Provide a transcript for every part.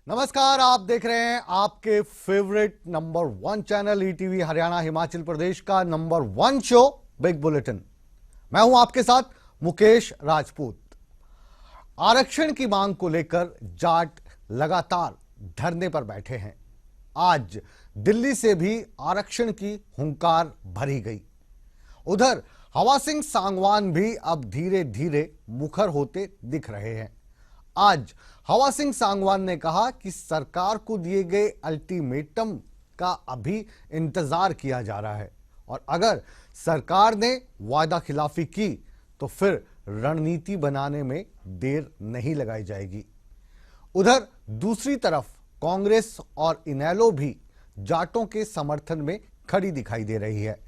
नमस्कार, आप देख रहे हैं आपके favourite number 1 channel ETV Haryana Himachal Pradesh का नंबर 1 शो बिग बुलेटिन। मैं हूं आपके साथ मुकेश राजपूत। आरक्षण की मांग को लेकर जाट लगातार धरने पर बैठे हैं। आज दिल्ली से भी आरक्षण की हुंकार भरी गई। उधर हवा सिंह सांगवान भी अब धीरे धीरे मुखर होते दिख रहे हैं। आज हवा सिंह सांगवान ने कहा कि सरकार को दिए गए अल्टीमेटम का अभी इंतजार किया जा रहा है और अगर सरकार ने वादा खिलाफी की तो फिर रणनीति बनाने में देर नहीं लगाई जाएगी। उधर दूसरी तरफ कांग्रेस और इनेलो भी जाटों के समर्थन में खड़ी दिखाई दे रही है।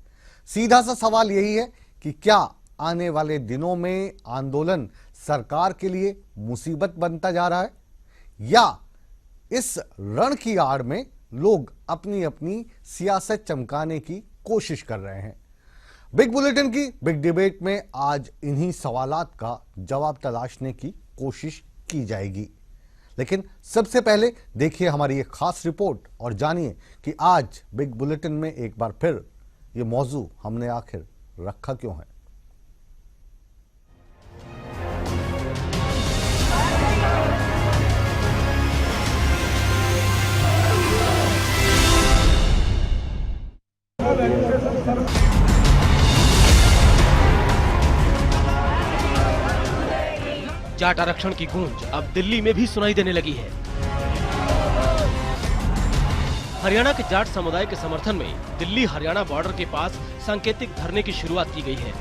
सीधा सा सवाल यही है कि क्या आने वाले दिनों में आंदोलन सरकार के लिए मुसीबत बनता जा रहा है या इस रण की आड़ में लोग अपनी अपनी सियासत चमकाने की कोशिश कर रहे हैं। बिग बुलेटिन की बिग डिबेट में आज इन्हीं सवालात का जवाब तलाशने की कोशिश की जाएगी। लेकिन सबसे पहले देखिए हमारी एक खास रिपोर्ट और जानिए कि आज बिग बुलेटिन में एक बार फिर ये मौजू हमने आखिर रखा क्यों है। जाट आरक्षण की गूंज अब दिल्ली में भी सुनाई देने लगी है। हरियाणा के जाट समुदाय के समर्थन में दिल्ली हरियाणा बॉर्डर के पास सांकेतिक धरने की शुरुआत की गई है।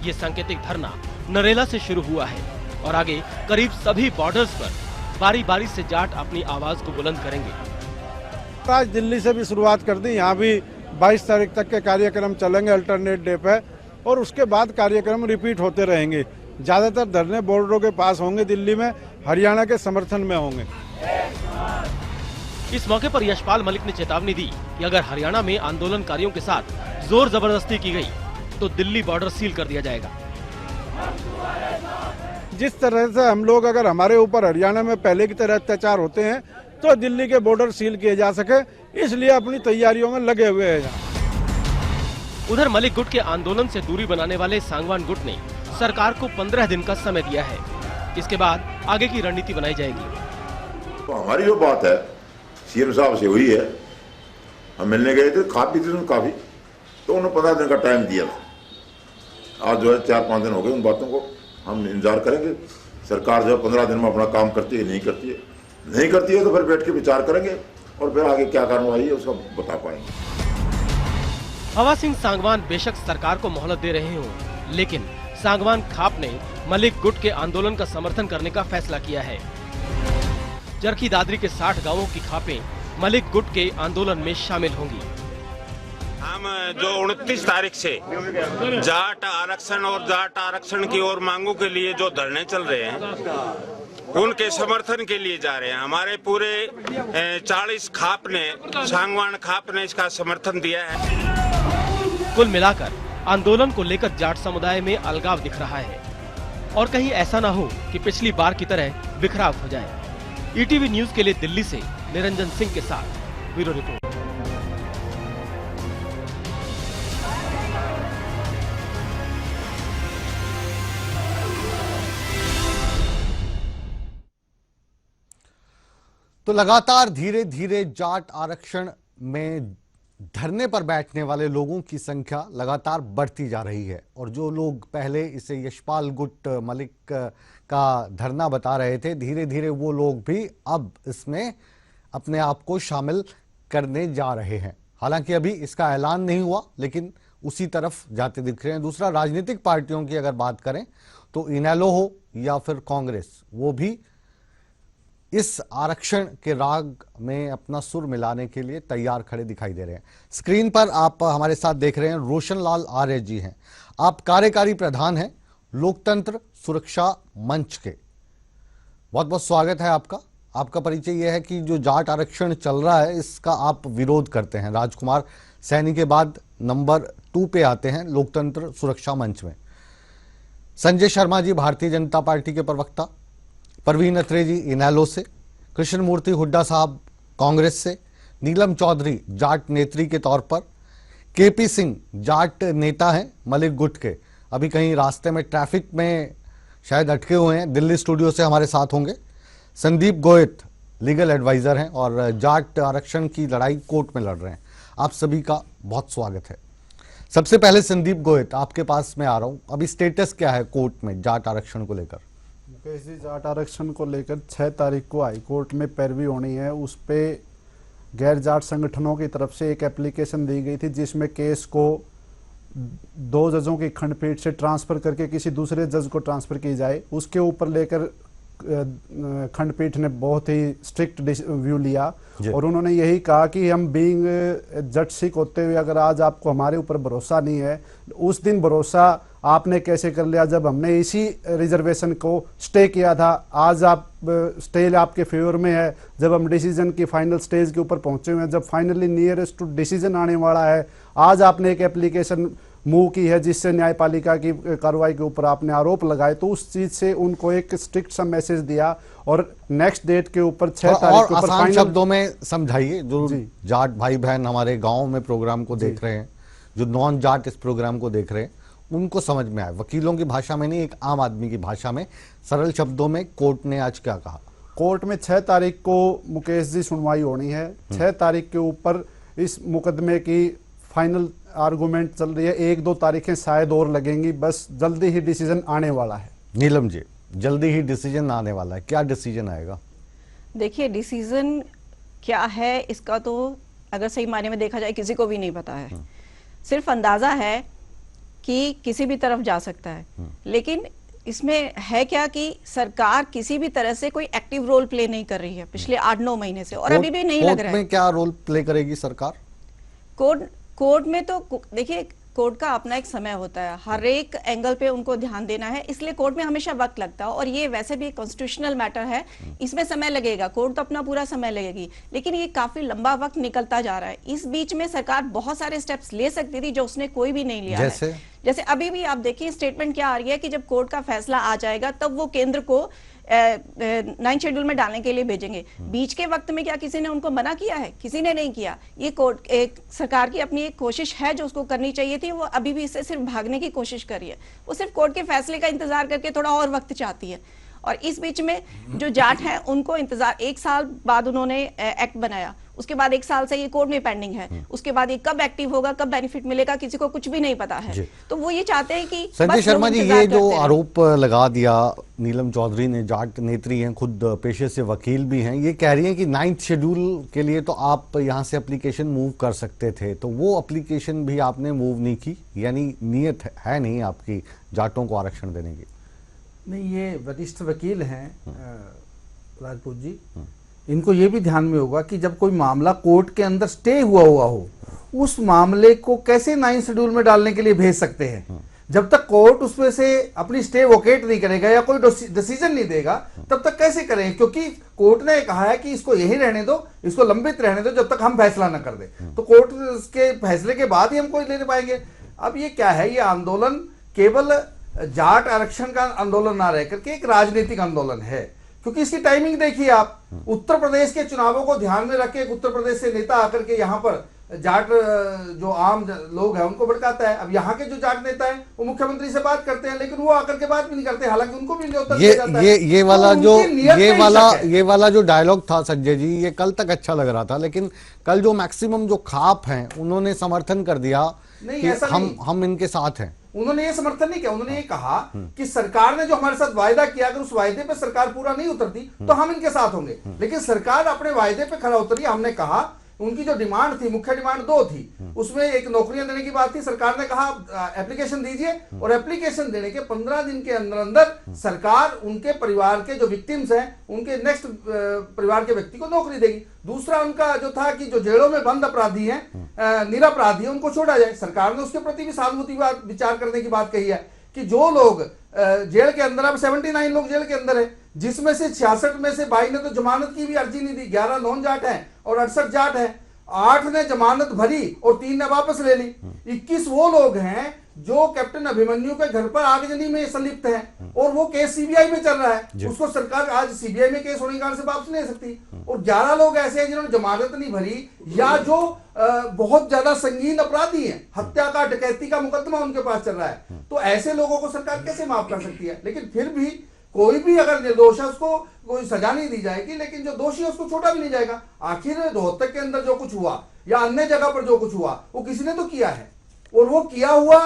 ये सांकेतिक धरना नरेला से शुरू हुआ है और आगे करीब सभी बॉर्डर्स पर बारी बारी से जाट अपनी आवाज को बुलंद करेंगे। आज दिल्ली से भी शुरुआत कर दी। यहाँ भी 22 तारीख तक के कार्यक्रम चलेंगे अल्टरनेट डे पे और उसके बाद कार्यक्रम रिपीट होते रहेंगे। ज्यादातर धरने बॉर्डरों के पास होंगे, दिल्ली में हरियाणा के समर्थन में होंगे। इस मौके पर यशपाल मलिक ने चेतावनी दी कि अगर हरियाणा में आंदोलनकारियों के साथ जोर जबरदस्ती की गई तो दिल्ली बॉर्डर सील कर दिया जाएगा। जिस तरह से हम लोग अगर हमारे ऊपर हरियाणा में पहले की तरह अत्याचार होते हैं तो दिल्ली के बॉर्डर सील किए जा सके, इसलिए अपनी तैयारियों में लगे हुए हैं। उधर मलिक गुट के आंदोलन से दूरी बनाने वाले सांगवान गुट ने सरकार को 15 दिन का समय दिया है। इसके बाद आगे की रणनीति बनाई जाएगी। तो हमारी जो बात है सीएम साहब से हुई है, हम मिलने गए थे, खा पी थे काफी, तो उन्होंने 15 दिन का टाइम दिया था। आज जो है 4-5 दिन हो गए, उन बातों को हम इंतजार करेंगे। सरकार जो है 15 दिन में अपना काम करती है, नहीं करती है तो फिर बैठ के विचार करेंगे और फिर आगे क्या कार्रवाई है उसका बता पाएंगे। हवा सिंह सांगवान बेशक सरकार को मोहलत दे रहे हों, लेकिन सांगवान खाप ने मलिक गुट के आंदोलन का समर्थन करने का फैसला किया है। चरखी दादरी के 60 गांवों की खापें मलिक गुट के आंदोलन में शामिल होंगी। हम जो 29 तारीख से जाट आरक्षण और जाट आरक्षण की और मांगों के लिए जो धरने चल रहे हैं उनके समर्थन के लिए जा रहे हैं। हमारे पूरे 40 खाप ने, सांगवान खाप ने इसका समर्थन दिया है। कुल मिलाकर आंदोलन को लेकर जाट समुदाय में अलगाव दिख रहा है और कहीं ऐसा ना हो कि पिछली बार की तरह बिखराव हो जाए। ईटीवी न्यूज के लिए दिल्ली से निरंजन सिंह के साथ ब्यूरो रिपोर्ट। तो लगातार धीरे धीरे जाट आरक्षण में धरने पर बैठने वाले लोगों की संख्या लगातार बढ़ती जा रही है और जो लोग पहले इसे यशपाल गुट मलिक का धरना बता रहे थे, धीरे धीरे वो लोग भी अब इसमें अपने आप को शामिल करने जा रहे हैं। हालांकि अभी इसका ऐलान नहीं हुआ, लेकिन उसी तरफ जाते दिख रहे हैं। दूसरा, राजनीतिक पार्टियों की अगर बात करें तो इनेलो हो या फिर कांग्रेस, वो भी इस आरक्षण के राग में अपना सुर मिलाने के लिए तैयार खड़े दिखाई दे रहे हैं। स्क्रीन पर आप हमारे साथ देख रहे हैं रोशन लाल आर्य जी हैं। आप कार्यकारी प्रधान हैं लोकतंत्र सुरक्षा मंच के। बहुत बहुत स्वागत है आपका। आपका परिचय यह है कि जो जाट आरक्षण चल रहा है इसका आप विरोध करते हैं। राजकुमार सैनी के बाद नंबर 2 पे आते हैं लोकतंत्र सुरक्षा मंच में। संजय शर्मा जी भारतीय जनता पार्टी के प्रवक्ता, परवीन अत्रे जी इनेलो से, कृष्ण मूर्ति हुड्डा साहब कांग्रेस से, नीलम चौधरी जाट नेत्री के तौर पर, केपी सिंह जाट नेता हैं मलिक गुट के, अभी कहीं रास्ते में ट्रैफिक में शायद अटके हुए हैं, दिल्ली स्टूडियो से हमारे साथ होंगे। संदीप गोयत लीगल एडवाइजर हैं और जाट आरक्षण की लड़ाई कोर्ट में लड़ रहे हैं। आप सभी का बहुत स्वागत है। सबसे पहले संदीप गोयत, आपके पास मैं आ रहा हूं, अभी स्टेटस क्या है कोर्ट में जाट आरक्षण को लेकर? मुकेश जी, जाट आरक्षण को लेकर 6 तारीख को हाई कोर्ट में पैरवी होनी है। उस पे गैर जाट संगठनों की तरफ से एक एप्लीकेशन दी गई थी जिसमें केस को 2 जजों की खंडपीठ से ट्रांसफर करके किसी दूसरे जज को ट्रांसफर की जाए। उसके ऊपर लेकर खंडपीठ ने बहुत ही स्ट्रिक्ट व्यू लिया और उन्होंने यही कहा कि हम बीइंग जज सिख होते हुए अगर आज आपको हमारे ऊपर भरोसा नहीं है, उस दिन भरोसा आपने कैसे कर लिया जब हमने इसी रिजर्वेशन को स्टे किया था। आज आप स्टे आपके फेवर में है, जब हम डिसीजन की फाइनल स्टेज के ऊपर पहुंचे हुए हैं, जब फाइनली नियरेस्ट टू डिसीजन आने वाला है, आज आपने एक एप्लीकेशन मूव की है जिससे न्यायपालिका की कार्रवाई के ऊपर आपने आरोप लगाए, तो उस चीज से उनको एक स्ट्रिक्ट सा मैसेज दिया और नेक्स्ट डेट के ऊपर 6 तारीख के ऊपर आसान शब्दों में समझाइए, जो जाट भाई बहन हमारे गांव में प्रोग्राम को देख रहे हैं, जो नॉन जाट इस प्रोग्राम को देख रहे हैं, उनको समझ में आए। वकीलों की भाषा में नहीं, एक आम आदमी की भाषा में सरल शब्दों में कोर्ट ने आज क्या कहा? कोर्ट में 6 तारीख को मुकेश जी सुनवाई होनी है। 6 तारीख के ऊपर इस मुकदमे की फाइनल आर्गुमेंट चल रही है। 1-2 तारीखें शायद और लगेंगी, बस जल्दी ही डिसीजन आने वाला है। नीलम जी, जल्दी ही डिसीजन आने वाला है, क्या डिसीजन आएगा? देखिए, डिसीजन क्या है इसका तो अगर सही मायने में देखा जाए किसी को भी नहीं पता है। सिर्फ अंदाजा है कि किसी भी तरफ जा सकता है, लेकिन इसमें है क्या कि सरकार किसी भी तरह से कोई एक्टिव रोल प्ले नहीं कर रही है पिछले 8-9 महीने से, और अभी भी नहीं लग रहा है। कोर्ट में क्या रोल प्ले करेगी सरकार? कोर्ट में तो देखिए, कोर्ट का अपना एक समय होता है, हर एक एंगल पे उनको ध्यान देना है, इसलिए कोर्ट में हमेशा वक्त लगता है। और ये वैसे भी कॉन्स्टिट्यूशनल मैटर है, इसमें समय लगेगा, कोर्ट तो अपना पूरा समय लगेगी, लेकिन ये काफी लंबा वक्त निकलता जा रहा है। इस बीच में सरकार बहुत सारे स्टेप्स ले सकती थी जो उसने कोई भी नहीं लिया है। जैसे अभी भी आप देखिए स्टेटमेंट क्या आ रही है कि जब कोर्ट का फैसला आ जाएगा तब वो केंद्र को 9 शेड्यूल में डालने के लिए भेजेंगे। बीच के वक्त में क्या किसी ने उनको मना किया है? किसी ने नहीं किया। ये कोर्ट एक सरकार की अपनी एक कोशिश है जो उसको करनी चाहिए थी, वो अभी भी इससे सिर्फ भागने की कोशिश कर रही है। वो सिर्फ कोर्ट के फैसले का इंतजार करके थोड़ा और वक्त चाहती है। और इस बीच में जो जाट हैं उनको इंतजार, 1 साल बाद उन्होंने एक्ट बनाया, उसके बाद 1 साल से ये कोर्ट में पेंडिंग है, उसके बाद ये कब एक्टिव होगा, कब बेनिफिट मिलेगा, किसी को कुछ भी नहीं पता है। तो वो ये चाहते हैं कि संजय शर्मा जी, ये जो आरोप लगा दिया नीलम चौधरी ने, जाट नेत्री हैं, खुद पेशे से वकील भी हैं, ये कह रही हैं कि 9th शेड्यूल के लिए तो आप यहाँ से एप्लीकेशन मूव कर सकते थे, तो वो एप्लीकेशन भी आपने मूव नहीं की, यानी नीयत है नहीं आपकी जाटों को आरक्षण देने की? नहीं, ये वरिष्ठ वकील हैं राजपूत जी, इनको ये भी ध्यान में होगा कि जब कोई मामला कोर्ट के अंदर स्टे हुआ हो, उस मामले को कैसे 9 शेड्यूल में डालने के लिए भेज सकते हैं? जब तक कोर्ट उसमें से अपनी स्टे वोकेट नहीं करेगा या कोई डिसीजन नहीं देगा, तब तक कैसे करें? क्योंकि कोर्ट ने कहा है कि इसको यही रहने दो, इसको लंबित रहने दो जब तक हम फैसला न कर दे। तो कोर्ट के फैसले के बाद ही हम कोई ले पाएंगे। अब ये क्या है, ये आंदोलन केवल जाट आरक्षण का आंदोलन ना रह करके एक राजनीतिक आंदोलन है, क्योंकि इसकी टाइमिंग देखिए आप, उत्तर प्रदेश के चुनावों को ध्यान में रख के उत्तर प्रदेश से नेता आकर के यहाँ पर जाट जो आम लोग हैं उनको भड़काता है। अब यहाँ के जो जाट नेता हैं वो मुख्यमंत्री से बात करते हैं, लेकिन वो आकर के बात भी नहीं करते, हालांकि उनको भी न्योता दिया जाता है। ये वाला जो डायलॉग था संजय जी, ये कल तक अच्छा लग रहा था, लेकिन कल जो मैक्सिमम जो खाप हैं उन्होंने समर्थन कर दिया कि हम इनके साथ हैं। उन्होंने ये समर्थन नहीं किया, उन्होंने ये कहा कि सरकार ने जो हमारे साथ वायदा किया, अगर उस वायदे पे सरकार पूरा नहीं उतरती तो हम इनके साथ होंगे। लेकिन सरकार अपने वायदे पे खरा उतरी। हमने कहा, उनकी जो डिमांड थी, मुख्य डिमांड 2 थी, उसमें एक नौकरियां देने की बात थी। सरकार ने कहा एप्लीकेशन दीजिए, और एप्लीकेशन देने के 15 दिन के अंदर अंदर सरकार उनके परिवार के जो विक्टिम्स हैं, उनके नेक्स्ट परिवार के व्यक्ति को नौकरी देगी। दूसरा उनका जो था कि जो जेलों में बंद अपराधी हैं, निरपराधी हैं, उनको छोड़ा जाए। सरकार ने उसके प्रति भी सहानुभूति विचार करने की बात कही है कि जो लोग जेल के अंदर, अब 79 लोग जेल के अंदर है, जिसमें से 66 में से 22 ने तो जमानत की भी अर्जी नहीं दी, 11 नॉन जाट हैं और 68 जाट हैं। 8 ने जमानत भरी और 3 ने वापस ले ली। 21 वो लोग हैं जो कैप्टन अभिमन्यु के घर पर आगजनी में संलिप्त हैं और वो केस सीबीआई में चल रहा है। उसको सरकार आज सीबीआई में केस होने के कारण से वापस नहीं ले सकती। और 11 लोग ऐसे हैं जिन्होंने जमानत नहीं भरी या जो बहुत ज्यादा संगीन अपराधी हैं, हत्या का, डकैती का मुकदमा उनके पास चल रहा है। तो ऐसे लोगों को सरकार कैसे माफ कर सकती है? लेकिन फिर भी कोई भी अगर निर्दोष है उसको कोई सजा नहीं दी जाएगी, लेकिन जो दोषी है उसको छोड़ा भी नहीं जाएगा। आखिर रोहतक के अंदर जो कुछ हुआ या अन्य जगह पर जो कुछ हुआ वो किसी ने तो किया है और वो किया हुआ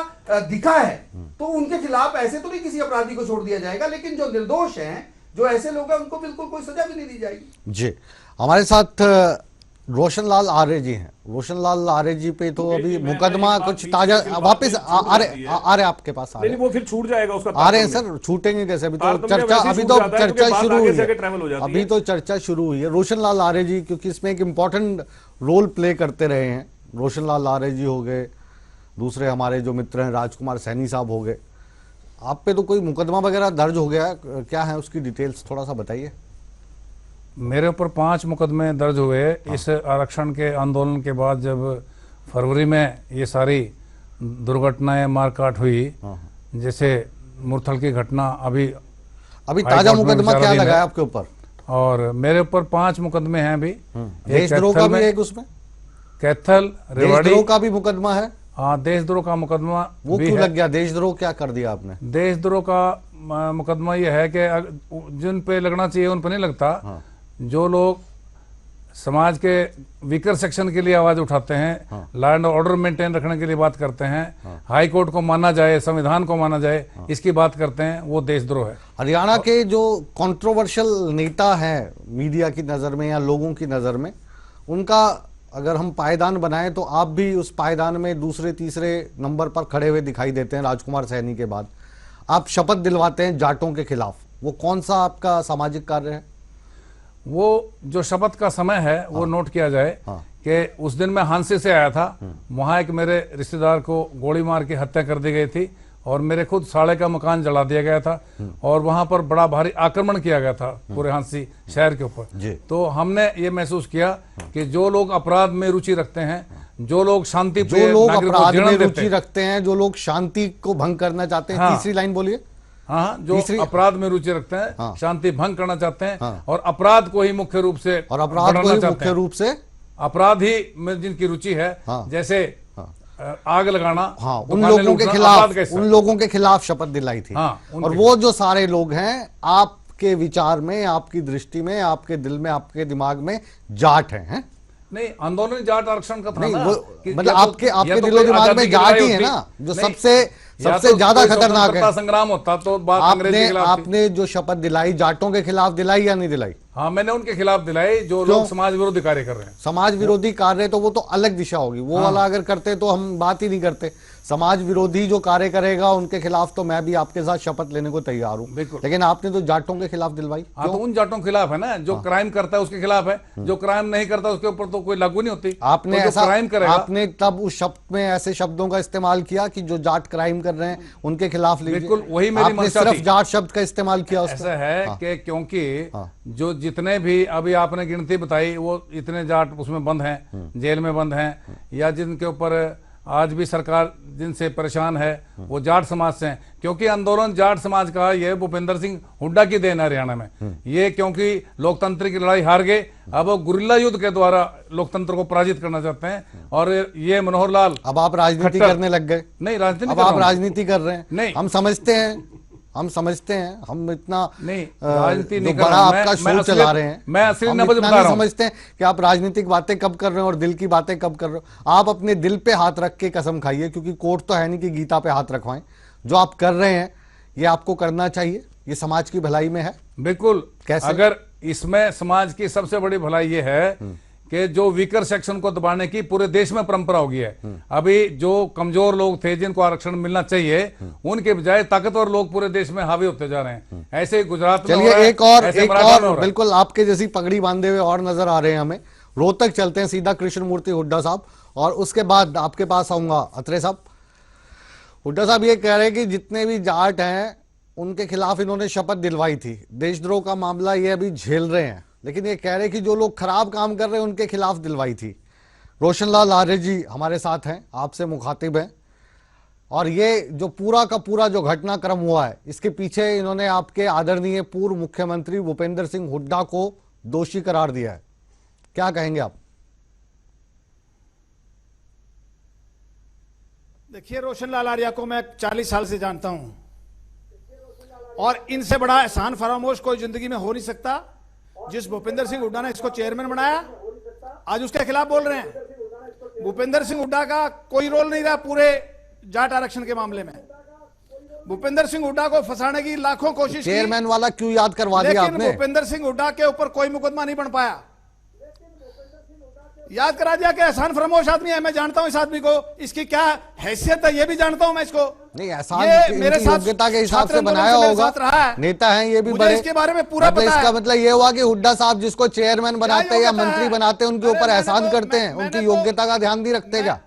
दिखा है, तो उनके खिलाफ ऐसे तो नहीं किसी अपराधी को छोड़ दिया जाएगा। लेकिन जो निर्दोष हैं, जो ऐसे लोग हैं, उनको बिल्कुल कोई सजा भी नहीं दी जाएगी। जी, हमारे साथ रोशनलाल आर्य जी हैं। रोशनलाल आर्य जी पे तो अभी मुकदमा कुछ ताजा वापस आ रहे आपके पास नहीं, वो फिर छूट जाएगा उसका। आ रहे हैं सर, छूटेंगे कैसे? अभी तो चर्चा शुरू हुई है, अभी तो चर्चा शुरू हुई है। रोशनलाल आर्य जी, क्योंकि इसमें एक इम्पोर्टेंट रोल प्ले करते रहे हैं। रोशनलाल आर्य जी हो गए, दूसरे हमारे जो मित्र हैं राजकुमार सैनी साहब हो गए। आप पे तो कोई मुकदमा वगैरह दर्ज हो गया है, क्या है उसकी डिटेल्स थोड़ा सा बताइए। मेरे ऊपर 5 मुकदमे दर्ज हुए इस आरक्षण के आंदोलन के बाद, जब फरवरी में ये सारी दुर्घटनाएं मारकाट हुई, जैसे मुरथल की घटना। अभी ताजा मुकदमा क्या लगा है आपके ऊपर? और मेरे ऊपर 5 मुकदमे हैं अभी। देशद्रोह का भी एक उसमें, कैथल, रेवाड़ी देशद्रोह का भी मुकदमा है। हाँ, देशद्रोह का मुकदमा वो भी क्यों है। लग गया? देशद्रोह क्या कर दिया आपने? देशद्रोह का मुकदमा यह है कि जिन पे लगना चाहिए उन पे नहीं लगता। जो लोग समाज के वीकर सेक्शन के लिए आवाज उठाते हैं, लॉ एंड ऑर्डर मेंटेन रखने के लिए बात करते हैं, हाई कोर्ट को माना जाए, संविधान को माना जाए, इसकी बात करते हैं, वो देशद्रोह है। हरियाणा के जो कंट्रोवर्शियल नेता हैं मीडिया की नज़र में या लोगों की नज़र में, उनका अगर हम पायदान बनाएं तो आप भी उस पायदान में दूसरे तीसरे नंबर पर खड़े हुए दिखाई देते हैं। राजकुमार सैनी के बाद आप शपथ दिलवाते हैं जाटों के खिलाफ। वो कौन सा आपका सामाजिक कार्य है? वो जो शपथ का समय है वो नोट किया जाए कि उस दिन मैं हांसी से आया था। वहां एक मेरे रिश्तेदार को गोली मार के हत्या कर दी गई थी और मेरे खुद साले का मकान जला दिया गया था और वहां पर बड़ा भारी आक्रमण किया गया था पूरे हांसी शहर के ऊपर। तो हमने ये महसूस किया कि जो लोग अपराध में रुचि रखते हैं, जो लोग शांति, जो लोग अपराध में रुचि रखते हैं, जो लोग शांति को भंग करना चाहते हैं। तीसरी लाइन बोलिए। हाँ, जो अपराध में रुचि रखते हैं, शांति भंग करना चाहते हैं और अपराध को ही मुख्य रूप से, और अपराध को ही मुख्य रूप से, अपराध ही में जिनकी रुचि है, जैसे आग लगाना, उन लोगों के खिलाफ शपथ दिलाई थी। और वो जो सारे लोग हैं आपके विचार में, आपकी दृष्टि में, आपके दिल में, आपके दिमाग में जाट हैं? नहीं, आंदोलन जाट आरक्षण का था ना। मतलब आपके दिलो दिमाग में जाट ही है ना, जो सबसे ज्यादा खतरनाक है। संग्राम होता तो बात अंग्रेजी के खिलाफ थी। आपने जो शपथ दिलाई जाटों के खिलाफ दिलाई या नहीं दिलाई? हाँ, मैंने उनके खिलाफ दिलाई जो लोग समाज विरोधी कार्य कर रहे हैं। समाज विरोधी कार्य तो वो तो अलग दिशा होगी, वो वाला अगर करते तो हम बात ही नहीं करते। समाज विरोधी जो कार्य करेगा उनके खिलाफ तो मैं भी आपके साथ शपथ लेने को तैयार हूँ, लेकिन आपने तो जाटों के खिलाफ दिलवाई। तो उन जाटों के खिलाफ है ना, जो क्राइम करता है उसके खिलाफ है, जो क्राइम नहीं करता उसके ऊपर तो कोई लागू नहीं होती। आपने ऐसा क्राइम करेगा, आपने तब उस शब्द में ऐसे शब्दों का इस्तेमाल किया कि जो जाट क्राइम कर रहे हैं उनके खिलाफ लीजिए। बिल्कुल वही मेरी मंशा थी। सिर्फ जाट शब्द का इस्तेमाल किया। ऐसा है कि क्योंकि जो जितने भी अभी आपने गिनती बताई वो इतने जाट उसमें बंद हैं, जेल में बंद हैं, या जिनके ऊपर आज भी सरकार जिनसे परेशान है वो जाट समाज से हैं। क्योंकि आंदोलन जाट समाज का ये भूपेंद्र सिंह हुड्डा की देन है हरियाणा में। ये क्योंकि लोकतंत्र की लड़ाई हार गए, अब वो गुरिल्ला युद्ध के द्वारा लोकतंत्र को पराजित करना चाहते हैं। और ये मनोहर लाल, अब आप राजनीति करने लग गए। नहीं, राजनीति अब आप राजनीति कर रहे हैं। नहीं, हम समझते हैं, हम इतना नहीं राजनीति नहीं बड़ा आपका शो चला रहे हैं। मैं असली नब्ज बता रहा हूं। समझते हैं कि आप राजनीतिक बातें कब कर रहे हैं और दिल की बातें कब कर रहे हो। आप अपने दिल पे हाथ रख के कसम खाइए, क्योंकि कोर्ट तो है नहीं कि गीता पे हाथ रखवाएं। जो आप कर रहे हैं ये आपको करना चाहिए, ये समाज की भलाई में है। बिल्कुल। कैसे? अगर इसमें समाज की सबसे बड़ी भलाई ये है कि जो वीकर सेक्शन को दबाने की पूरे देश में परंपरा हो गई है। अभी जो कमजोर लोग थे जिनको आरक्षण मिलना चाहिए, उनके बजाय ताकतवर लोग पूरे देश में हावी होते जा रहे हैं। ऐसे गुजरात में चलिए एक और बिल्कुल आपके जैसी पगड़ी बांधे हुए और नजर आ रहे हैं हमें। रोहतक चलते हैं सीधा, कृष्ण मूर्ति हुड्डा साहब, और उसके बाद आपके पास आऊंगा अत्रे साहब। हुड्डा साहब ये कह रहे हैं कि जितने भी जाट हैं उनके खिलाफ इन्होंने शपथ दिलवाई थी। देशद्रोह का मामला ये अभी झेल रहे हैं, लेकिन ये कह रहे हैं कि जो लोग खराब काम कर रहे हैं उनके खिलाफ दिलवाई थी। रोशनलाल आर्य जी हमारे साथ हैं, आपसे मुखातिब हैं, और ये जो पूरा का पूरा जो घटनाक्रम हुआ है इसके पीछे इन्होंने आपके आदरणीय पूर्व मुख्यमंत्री भूपेंद्र सिंह हुड्डा को दोषी करार दिया है, क्या कहेंगे आप? देखिए, रोशनलाल आर्या को मैं 40 साल से जानता हूं और इनसे बड़ा एहसान फरामोश कोई जिंदगी में हो नहीं सकता। जिस भूपेंद्र सिंह हुड्डा ने इसको चेयरमैन बनाया, आज उसके खिलाफ बोल रहे हैं। भूपेंद्र सिंह हुड्डा का कोई रोल नहीं रहा पूरे जाट आरक्षण के मामले में। भूपेंद्र सिंह हुड्डा को फंसाने की लाखों कोशिश की, चेयरमैन वाला क्यों याद करवा दिया लेकिन आपने? भूपेंद्र सिंह हुड्डा के ऊपर कोई मुकदमा नहीं बन पाया। याद करा दिया कि एहसान फरामोश आदमी है, मैं जानता हूं इस आदमी को, इसकी क्या हैसियत है ये भी जानता हूं मैं इसको। नहीं, एहसान ये मेरे इनकी साथ योग्यता के हिसाब छात्र से आंदोलन बनाया से मेरे होगा, साथ रहा है। नेता हैं ये भी मुझे बड़े, इसके बारे में पूरा मतलब पता इसका है। मतलब ये हुआ कि हुड्डा साहब जिसको चेयरमैन बनाते हैं या योग्यता मंत्री है? बनाते हैं उनके अरे ऊपर मैंने एहसान तो- करते हैं, मैंने उनकी तो- योग्यता का ध्यान नहीं रखते क्या?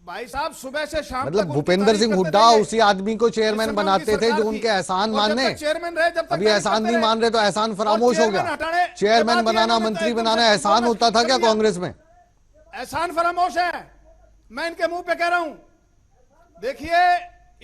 भाई साहब, सुबह से शाम मतलब तक उनकी भूपेंद्र तारीफ सिंह करते हुड्डा रहिए। उसी आदमी को चेयरमैन जिस समय बनाते उनकी थे सरकार जो उनके थी, एहसान और जब मानने, तक चेयरमैन रहे, जब तक अभी तारीफ एहसान करते नहीं रहे। मान रहे तो एहसान फरामोश हो चेयरमैन गया। हटाने के चेयरमैन बाद ये बनाना, इन्होंने मंत्री एकदम बनाना से एहसान फरामोश होता था कर क्या दिया। कांग्रेस में? एहसान फरामोश है, मैं इनके मुंह पे कह रहा हूं। देखिए,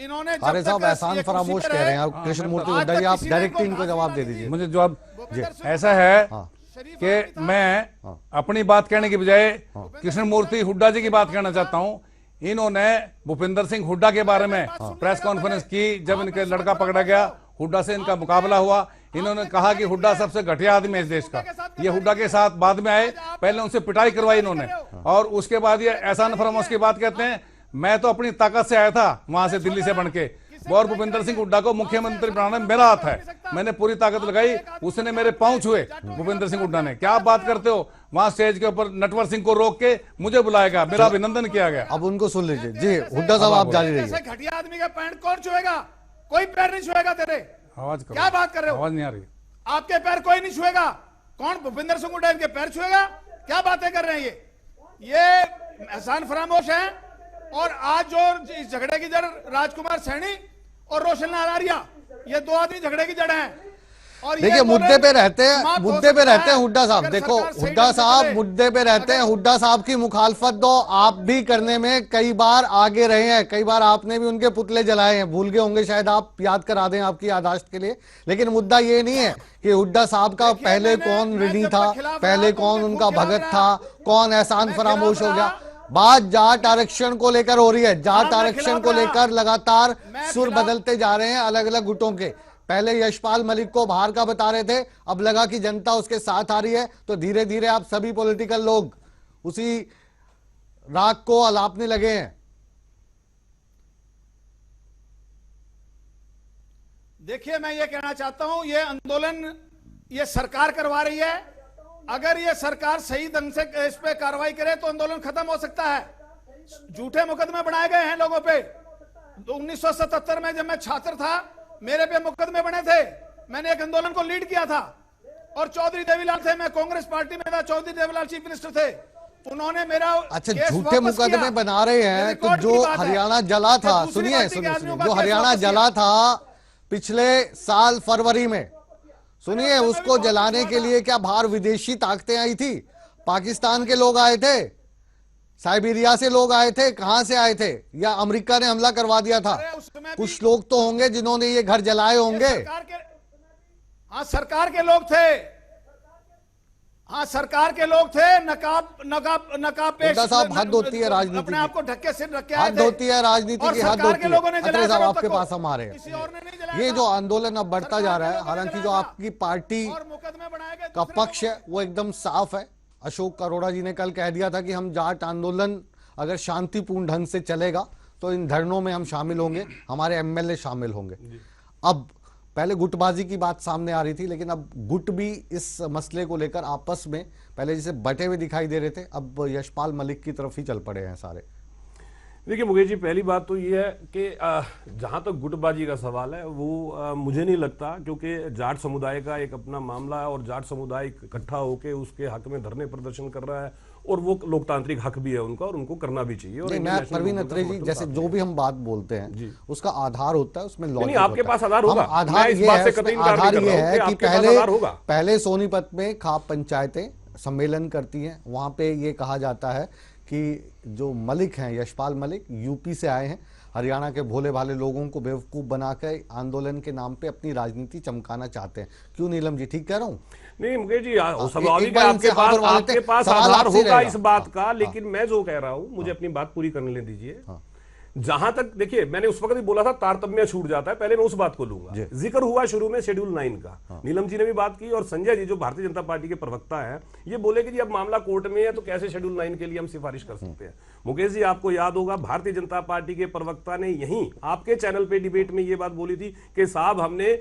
इन्होंने जब अरे साहब तक एहसान ये फरामोश कुर्सी पे कह रहे हैं रहे, आप, कृष्ण मूर्ति आज हुड्डा तक जी, आप किसी ने डायरेक्टली इनको इनको जवाब दे घास दीजिए। मुझे जवाब भूपेंद्र सिंह ऐसा है शरीफ कि आदमी था। मैं अपनी बात कहने की बजाय कृष्ण मूर्ति हुड्डा जी की बात कहना चाहता हूं। इन्होंने भूपेंद्र सिंह हुड्डा के बारे में प्रेस कॉन्फ्रेंस की, जब इनके लड़का पकड़ा गया, हुड्डा से इनका मुकाबला हुआ। इन्होंने कहा कि हुड्डा सबसे घटिया आदमी है इस देश का। ये हुड्डा के साथ बाद में आए, पहले उनसे पिटाई करवाई इन्होंने, और उसके बाद ये एहसान फरामोश की बात कहते हैं। मैं तो अपनी ताकत से आया था वहां से, दिल्ली से बन के, और भूपेंद्र सिंह हुड्डा को मुख्यमंत्री बनाने में मेरा हाथ है। मैंने पूरी ताकत लगाई, उसने मेरे पांव छुए भूपेंद्र सिंह हुड्डा ने। क्या आप बात करते हो? वहां स्टेज के ऊपर नटवर सिंह को रोक के मुझे बुलाया गया, मेरा अभिनंदन किया गया। अब उनको सुन लीजिए जी। हुड्डा साहब आप जारी रहिए। जैसे घटिया आदमी का पैंट कौन छुएगा? कोई पैर नहीं छुएगा तेरे। आवाज करो। क्या बात कर रहे हो? आवाज नहीं आ रही। आपके पैर कोई नहीं छुएगा। कौन? भूपेंद्र सिंह हुड्डा इनके पैर छुएगा? क्या बातें कर रहे हैं ये एहसान फरामोश है। और आज जो इस झगड़े की जड़ राजकुमार सैनी और रोशनलाल आर्या, ये दो आदमी झगड़े की जड़ हैं। और देखिए, मुद्दे पे रहते हैं, मुद्दे पे रहते हैं हुड्डा साहब। देखो, हुड्डा साहब मुद्दे पे रहते हैं। हुड्डा साहब की मुखालफत तो आप भी करने में कई बार आगे रहे हैं, कई बार आपने भी उनके पुतले जलाए हैं, भूल गए होंगे शायद, आप याद करा दें आपकी याददाश्त के लिए। लेकिन मुद्दा ये नहीं है कि हुड्डा साहब का पहले कौन ऋणी था, पहले कौन उनका भगत था, कौन एहसान फरामोश हो गया। बात जाट आरक्षण को लेकर हो रही है। जाट आरक्षण को लेकर लगातार सुर बदलते जा रहे हैं अलग अलग गुटों के। पहले यशपाल मलिक को बाहर का बता रहे थे, अब लगा कि जनता उसके साथ आ रही है, तो धीरे धीरे आप सभी पॉलिटिकल लोग उसी राग को अलापने लगे हैं। देखिए, मैं ये कहना चाहता हूं, ये आंदोलन ये सरकार करवा रही है। अगर ये सरकार सही ढंग से इस पे कार्रवाई करे तो आंदोलन खत्म हो सकता है। झूठे मुकदमे बनाए गए हैं लोगों पे। 1977 में जब मैं छात्र था, मेरे पे मुकदमे बने थे। मैंने एक आंदोलन को लीड किया था और चौधरी देवीलाल थे, मैं कांग्रेस पार्टी में था, चौधरी देवीलाल चीफ मिनिस्टर थे। उन्होंने मेरा अच्छा, केस झूठे वापस किया। मुकदमे बना रहे हैं ये तो रिकॉर्ड जो की बात है। हरियाणा जला था, ये दूसरी सुनिए पार्टी के सुनिए आदमियों सुनिए, का जो केस हरियाणा वापस जला किया। था पिछले साल फरवरी में, सुनिए, उसको जलाने के लिए क्या बाहर विदेशी ताकतें आई थी? पाकिस्तान के लोग आए थे, साइबेरिया से लोग आए थे, कहां से आए थे? या अमेरिका ने हमला करवा दिया था? अरे उसमें भी- कुछ लोग तो होंगे जिन्होंने ये घर जलाए होंगे। सरकार के लोग थे। हाँ, सरकार के लोग थे। नकाब पेश, हुड्डा साहब, हद होती है राजनीति अपने की। आप को ढक के सिर रख के आए हद थे। होती है राजनीति और की, हद सरकार होती के लोगों ने है। जलाया खत्री साहब, था आपके रोहतक पास को। हम आ रहे किसी हैं। और ने नहीं जलाया ये था। जो आंदोलन अब बढ़ता जा रहा है, सरकार के हालांकि लोगों जो ने आपकी पार्टी और मुकदमे बनाए गए का दूसरे पक्ष है वो एकदम साफ है। अशोक अरोड़ा जी ने कल कह दिया था कि हम जाट आंदोलन अगर शांतिपूर्ण ढंग से चलेगा तो इन धरनों में हम शामिल होंगे, हमारे एमएलए शामिल होंगे। अब पहले गुटबाजी की बात सामने आ रही थी, लेकिन अब गुट भी इस मसले को लेकर आपस में पहले जैसे बटे हुए दिखाई दे रहे थे, अब यशपाल मलिक की तरफ ही चल पड़े हैं सारे। देखिए मुकेश जी, पहली बात तो ये है कि जहां तक गुटबाजी का सवाल है वो मुझे नहीं लगता, क्योंकि जाट समुदाय का एक अपना मामला है और जाट समुदाय इकट्ठा होकर उसके हक में धरने प्रदर्शन कर रहा है और वो लोकतांत्रिक हक भी है उनका और उनको करना भी चाहिए। और नहीं, मैं परवीन अत्रे जी, जैसे जो भी हम बात बोलते हैं उसका आधार होता है, उसमें लॉजिक आपके पास आधार होगा, आधार ये है कि पहले सोनीपत में खाप पंचायतें सम्मेलन करती हैं, वहां पे ये कहा जाता है कि जो मलिक हैं, यशपाल मलिक यूपी से आए हैं, हरियाणा के भोले भाले लोगों को बेवकूफ बनाकर आंदोलन के नाम पे अपनी राजनीति चमकाना चाहते हैं। क्यों नीलम जी, ठीक कह रहा हूँ? नहीं मुकेश जी, आपके पास आधार होगा इस बात का, लेकिन मैं जो कह रहा हूं, मुझे अपनी बात पूरी करने ले दीजिए। जहां तक देखिए, मैंने उस वक्त भी बोला था तारतम्य छूट जाता है, पहले मैं उस बात को लूंगा। जिक्र हुआ शुरू में शेड्यूल 9 का, नीलम जी ने भी बात की और संजय जी जो भारतीय जनता पार्टी के प्रवक्ता हैं, ये बोले कि जी अब मामला कोर्ट में है तो कैसे शेड्यूल 9 के लिए हम सिफारिश कर सकते हैं। मुकेश जी, आपको याद होगा भारतीय जनता पार्टी के प्रवक्ता ने यहीं आपके चैनल पे डिबेट में ये बात बोली थी कि साहब हमने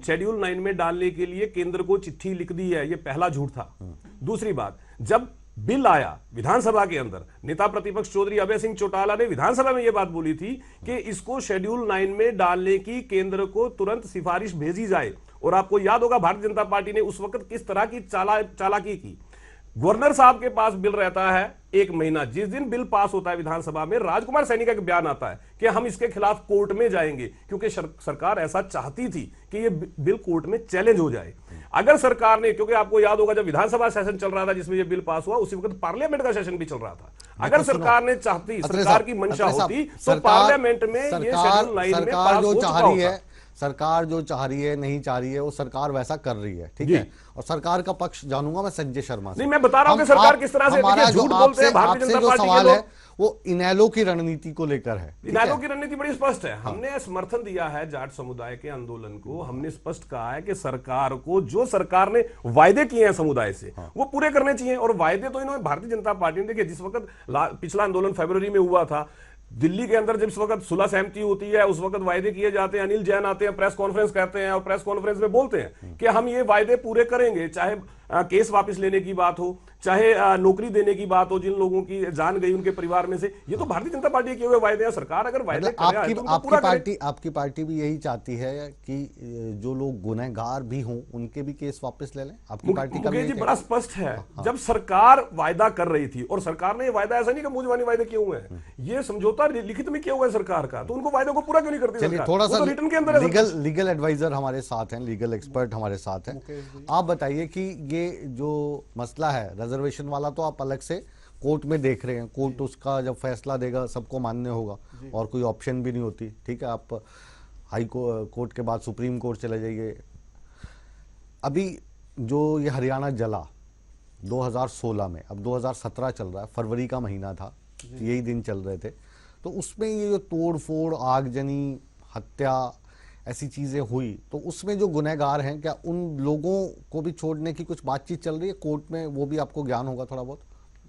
शेड्यूल 9 में डालने के लिए केंद्र को चिट्ठी लिख दी है। ये पहला झूठ था। दूसरी बात, जब बिल आया विधानसभा के अंदर, नेता प्रतिपक्ष चौधरी अभय सिंह चौटाला ने विधानसभा में यह बात बोली थी कि इसको शेड्यूल 9 में डालने की केंद्र को तुरंत सिफारिश भेजी जाए। और आपको याद होगा भारतीय जनता पार्टी ने उस वक्त किस तरह की चालाकी की। गवर्नर साहब के पास बिल रहता है 1 महीना, जिस दिन बिल पास होता है विधानसभा में, राजकुमार सैनी का एक बयान आता है कि हम इसके खिलाफ कोर्ट में जाएंगे, क्योंकि सरकार ऐसा चाहती थी कि ये बिल कोर्ट में चैलेंज हो जाए। अगर सरकार ने, क्योंकि आपको याद होगा जब विधानसभा सेशन चल रहा था जिसमें ये बिल पास हुआ, उसी वक्त पार्लियामेंट का सेशन भी चल रहा था। अगर सरकार ने चाहती, सरकार की मंशा होती तो पार्लियामेंट में ये शेड्यूल 9 में पास हो चुका होता। सरकार जो चाह रही है, नहीं चाह रही है, वो सरकार वैसा कर रही है, ठीक है। और सरकार का पक्ष जानूंगा मैं संजय शर्मा से। नहीं, मैं बता रहा हूं कि सरकार किस तरह से झूठ बोलते हैं भारतीय जनता पार्टी के लोग। वो इनेलो की रणनीति को लेकर है। इनेलो की रणनीति बड़ी स्पष्ट है। हमने समर्थन दिया है जाट समुदाय के आंदोलन को। हमने स्पष्ट कहा है कि सरकार को जो सरकार ने वायदे किए हैं समुदाय से वो पूरे करने चाहिए। और वायदे तो इन्होंने भारतीय जनता पार्टी ने, देखिए जिस वक्त पिछला आंदोलन फरवरी में हुआ था, दिल्ली के अंदर जिस वक्त सुलह सहमति होती है उस वक्त वायदे किए जाते हैं। अनिल जैन आते हैं, प्रेस कॉन्फ्रेंस करते हैं और प्रेस कॉन्फ्रेंस में बोलते हैं कि हम ये वायदे पूरे करेंगे, चाहे केस वापस लेने की बात हो, चाहे नौकरी देने की बात हो, जिन लोगों की जान गई उनके परिवार में से। ये तो भारतीय जनता पार्टी के हुए वायदे हैं। सरकार अगर वायदे आपकी पार्टी भी यही चाहती है कि जो लोग गुनहगार भी हों उनके भी केस वापस ले लें। आपकी पार्टी का जी बड़ा स्पष्ट है। जब सरकार वायदा कर रही थी, और सरकार ने वायदा ऐसा नहीं कि मुंह जुबानी वायदे किए हुए हैं, ये समझौता लिखित में किया हुआ है सरकार का, तो उनको वायदों को पूरा क्यों नहीं करती? चलिए थोड़ा सा रिटर्न के अंदर लीगल एडवाइजर हमारे साथ हैं, लीगल एक्सपर्ट हमारे साथ हैं। आप बताइए कि ये जो मसला है रिजर्वेशन वाला, तो आप अलग से कोर्ट में देख रहे हैं, कोर्ट उसका जब फैसला देगा सबको मान्य होगा और कोई ऑप्शन भी नहीं होती, ठीक है। आप हाई कोर्ट के बाद सुप्रीम कोर्ट चले जाइए। अभी जो ये हरियाणा जला 2016 में, अब 2017 चल रहा है, फरवरी का महीना था, यही दिन चल रहे थे, तो उसमें ये जो तोड़ फोड़, आगजनी, हत्या, ऐसी चीजें हुई, तो उसमें जो गुनहगार हैं, क्या उन लोगों को भी छोड़ने की कुछ बातचीत चल रही है कोर्ट में? वो भी आपको ज्ञान होगा थोड़ा बहुत।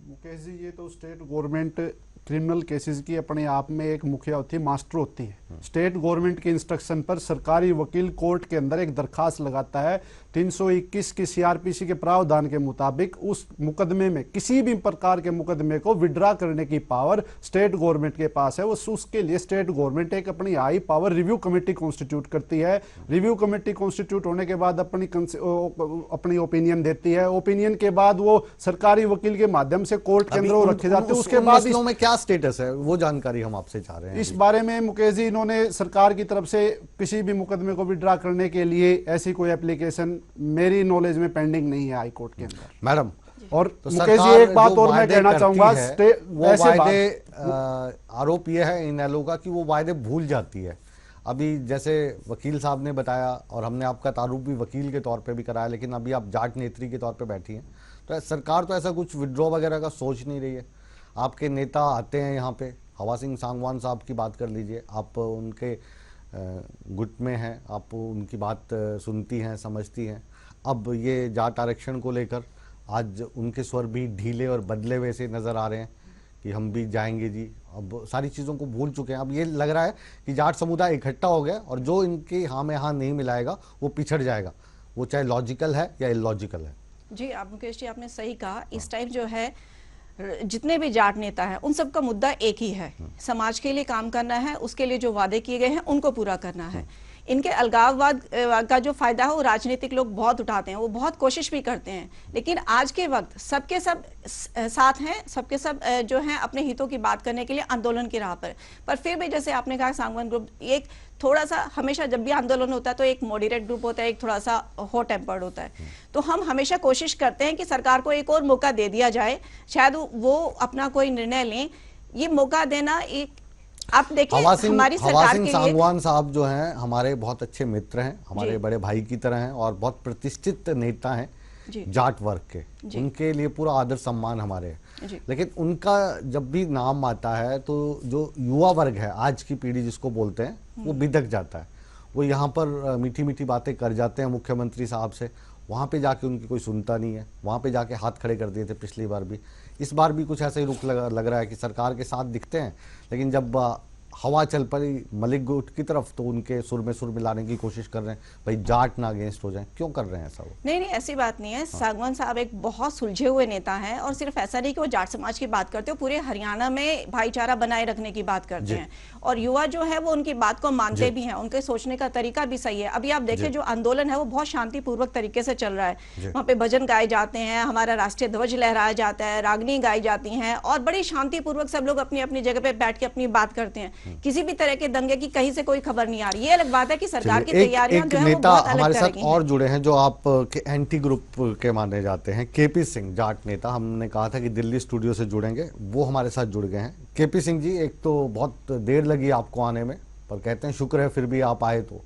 मुकेश जी, ये तो स्टेट गवर्नमेंट क्रिमिनल केसेस की अपने आप में एक मुखिया होती है, मास्टर होती है। स्टेट गवर्नमेंट के इंस्ट्रक्शन पर सरकारी वकील कोर्ट के अंदर एक दरखास्त लगाता है 321 की सीआरपीसी के प्रावधान के मुताबिक उस मुकदमे में, किसी भी प्रकार के मुकदमे को विड्रा करने की पावर स्टेट गवर्नमेंट के पास है। वो उसके लिए स्टेट गवर्नमेंट एक अपनी high power review committee constitute करती है। रिव्यू कमेटी कॉन्स्टिट्यूट होने के बाद अपनी ओपिनियन देती है। ओपिनियन के बाद वो सरकारी वकील के माध्यम से कोर्ट के अंदर रखे जाते हैं। उसके बाद में क्या स्टेटस है वो जानकारी हम आपसे चाह रहे हैं। इस बारे में मुकेश जी, इन्होंने सरकार की तरफ से किसी भी मुकदमे को विड्रा करने के लिए ऐसी कोई एप्लीकेशन मेरी नॉलेज में पेंडिंग नहीं है हाई कोर्ट के अंदर, मैडम। और तो मुकेश जी एक बात और मैं कहना चाहूंगा, वो वायदे, आरोप यह है इनेलो का कि वो वायदे भूल जाती है। अभी जैसे वकील साहब ने बताया और हमने आपका तारुफ भी वकील के तौर पे भी कराया, लेकिन अभी आप जाट नेत्री के तौर पे बैठी हैं, तो सरकार तो ऐसा कुछ विड्रॉ वगैरह का सोच नहीं रही है। आपके नेता आते हैं यहाँ पे, हवा सिंह सांगवान साहब की बात कर लीजिए, आप उनके गुट में हैं, आप उनकी बात सुनती हैं, समझती हैं। अब ये जाट आरक्षण को लेकर आज उनके स्वर भी ढीले और बदले हुए से नज़र आ रहे हैं कि हम भी जाएंगे जी। अब सारी चीज़ों को भूल चुके हैं। अब ये लग रहा है कि जाट समुदाय इकट्ठा हो गया और जो इनके हाँ में हाँ नहीं मिलाएगा वो पिछड़ जाएगा, वो चाहे लॉजिकल है या इलॉजिकल है। जी आप मुकेश जी, आपने सही कहा। इस टाइम जो है जितने भी जाट नेता हैं उन सबका मुद्दा एक ही है, समाज के लिए काम करना है, उसके लिए जो वादे किए गए हैं उनको पूरा करना है। इनके अलगाववाद का जो फायदा है वो राजनीतिक लोग बहुत उठाते हैं, वो बहुत कोशिश भी करते हैं, लेकिन आज के वक्त सबके सब साथ हैं, सबके सब जो हैं अपने हितों की बात करने के लिए आंदोलन की राह पर फिर भी जैसे आपने कहा सांगवान ग्रुप एक थोड़ा सा, हमेशा जब भी आंदोलन होता है तो एक मॉडरेट ग्रुप होता है, एक थोड़ा सा हॉट टेम्पर्ड होता है, तो हम हमेशा कोशिश करते हैं कि सरकार को एक और मौका दे दिया जाए, शायद वो अपना कोई निर्णय लें। ये मौका देना एक, आप देखिए हमारी सरकार के लिए सांगवान साहब जो हैं हमारे बहुत अच्छे मित्र हैं, हमारे बड़े भाई की तरह हैं और बहुत प्रतिष्ठित नेता हैं जाट वर्ग के, उनके लिए पूरा आदर सम्मान हमारे है। लेकिन उनका जब भी नाम आता है तो जो युवा वर्ग है, आज की पीढ़ी जिसको बोलते हैं, वो बिदक जाता है। वो यहाँ पर मीठी मीठी बातें कर जाते हैं मुख्यमंत्री साहब से, वहाँ पे जाके उनकी कोई सुनता नहीं है, वहाँ पे जाके हाथ खड़े कर दिए थे पिछली बार भी, इस बार भी कुछ ऐसा ही रुख लग रहा है कि सरकार के साथ दिखते हैं, लेकिन जब हवा चल पड़ी मलिक गुट की तरफ तो उनके सुर में सुर मिलाने की कोशिश कर रहे हैं, भाई जाट ना अगेंस्ट हो जाए। क्यों कर रहे हैं ऐसा? वो नहीं, ऐसी बात नहीं है। सांगवान साहब एक बहुत सुलझे हुए नेता हैं और सिर्फ ऐसा नहीं कि वो जाट समाज की बात करते हो, पूरे हरियाणा में भाईचारा बनाए रखने की बात करते हैं और युवा जो है वो उनकी बात को मानते भी हैं, उनके सोचने का तरीका भी सही है। अभी आप देखिए जो आंदोलन है वो बहुत शांतिपूर्वक तरीके से चल रहा है, वहाँ पे भजन गाए जाते हैं, हमारा राष्ट्रीय ध्वज लहराया जाता है, रागनी गाई जाती है और बड़ी शांतिपूर्वक सब लोग अपनी अपनी जगह पे बैठ के अपनी बात करते हैं। किसी भी तरह के दंगे की कहीं से कोई खबर नहीं आ रही। ये अलग बात है कि सरकार की तैयारियां जो है वो बहुत अलग हमारे तरह साथ की और जुड़े हैं जो आप के एंटी ग्रुप के माने जाते हैं, केपी सिंह जाट नेता। हमने कहा था कि दिल्ली स्टूडियो से जुड़ेंगे, वो हमारे साथ जुड़ गए हैं। केपी सिंह जी, एक तो बहुत देर लगी आपको आने में, पर कहते हैं शुक्र है फिर भी आप आए। तो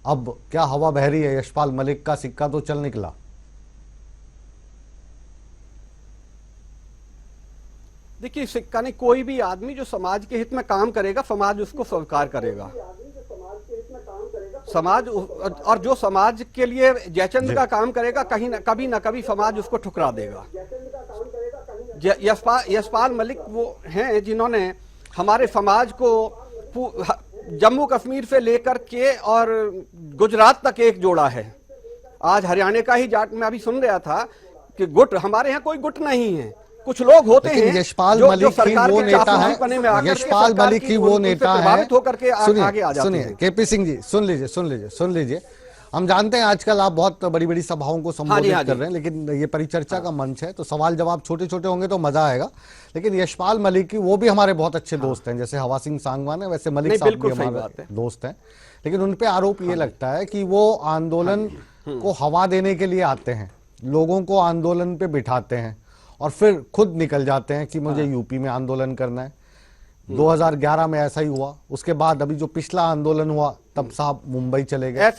अब क्या हवा बह रही है? यशपाल मलिक का सिक्का तो चल निकला। देखिए, सिक्का नहीं, कोई भी आदमी जो समाज के हित में काम करेगा समाज उसको स्वीकार करेगा। समाज और जो समाज के लिए जयचंद का काम करेगा कभी ना कभी समाज उसको ठुकरा देगा। यशपाल मलिक वो हैं जिन्होंने हमारे समाज को जम्मू कश्मीर से लेकर के और गुजरात तक एक जोड़ा है। आज हरियाणा का ही जाट में अभी सुन रहा था कि गुट, हमारे यहाँ कोई गुट नहीं है, कुछ लोग होते हैं। यशपाल मलिक ही वो नेता है, यशपाल मलिक ही वो नेता है। सुनिए केपी सिंह जी, सुन लीजिए। हम जानते हैं आजकल आप बहुत बड़ी बड़ी सभाओं को संबोधित कर रहे हैं, लेकिन ये परिचर्चा का मंच है तो सवाल जवाब छोटे छोटे होंगे तो मजा आएगा। लेकिन यशपाल मलिक की वो भी हमारे बहुत अच्छे दोस्त हैं, जैसे हवा सिंह सांगवान है वैसे मलिक साहब भी हमारे दोस्त हैं। लेकिन उन पे आरोप ये लगता है कि वो आंदोलन को हवा देने के लिए आते हैं, लोगों को आंदोलन पे बिठाते हैं और फिर खुद निकल जाते हैं कि मुझे यूपी में आंदोलन करना है। 2011 में ऐसा ही हुआ, उसके बाद अभी जो पिछला आंदोलन हुआ तब साहब मुंबई चले गए।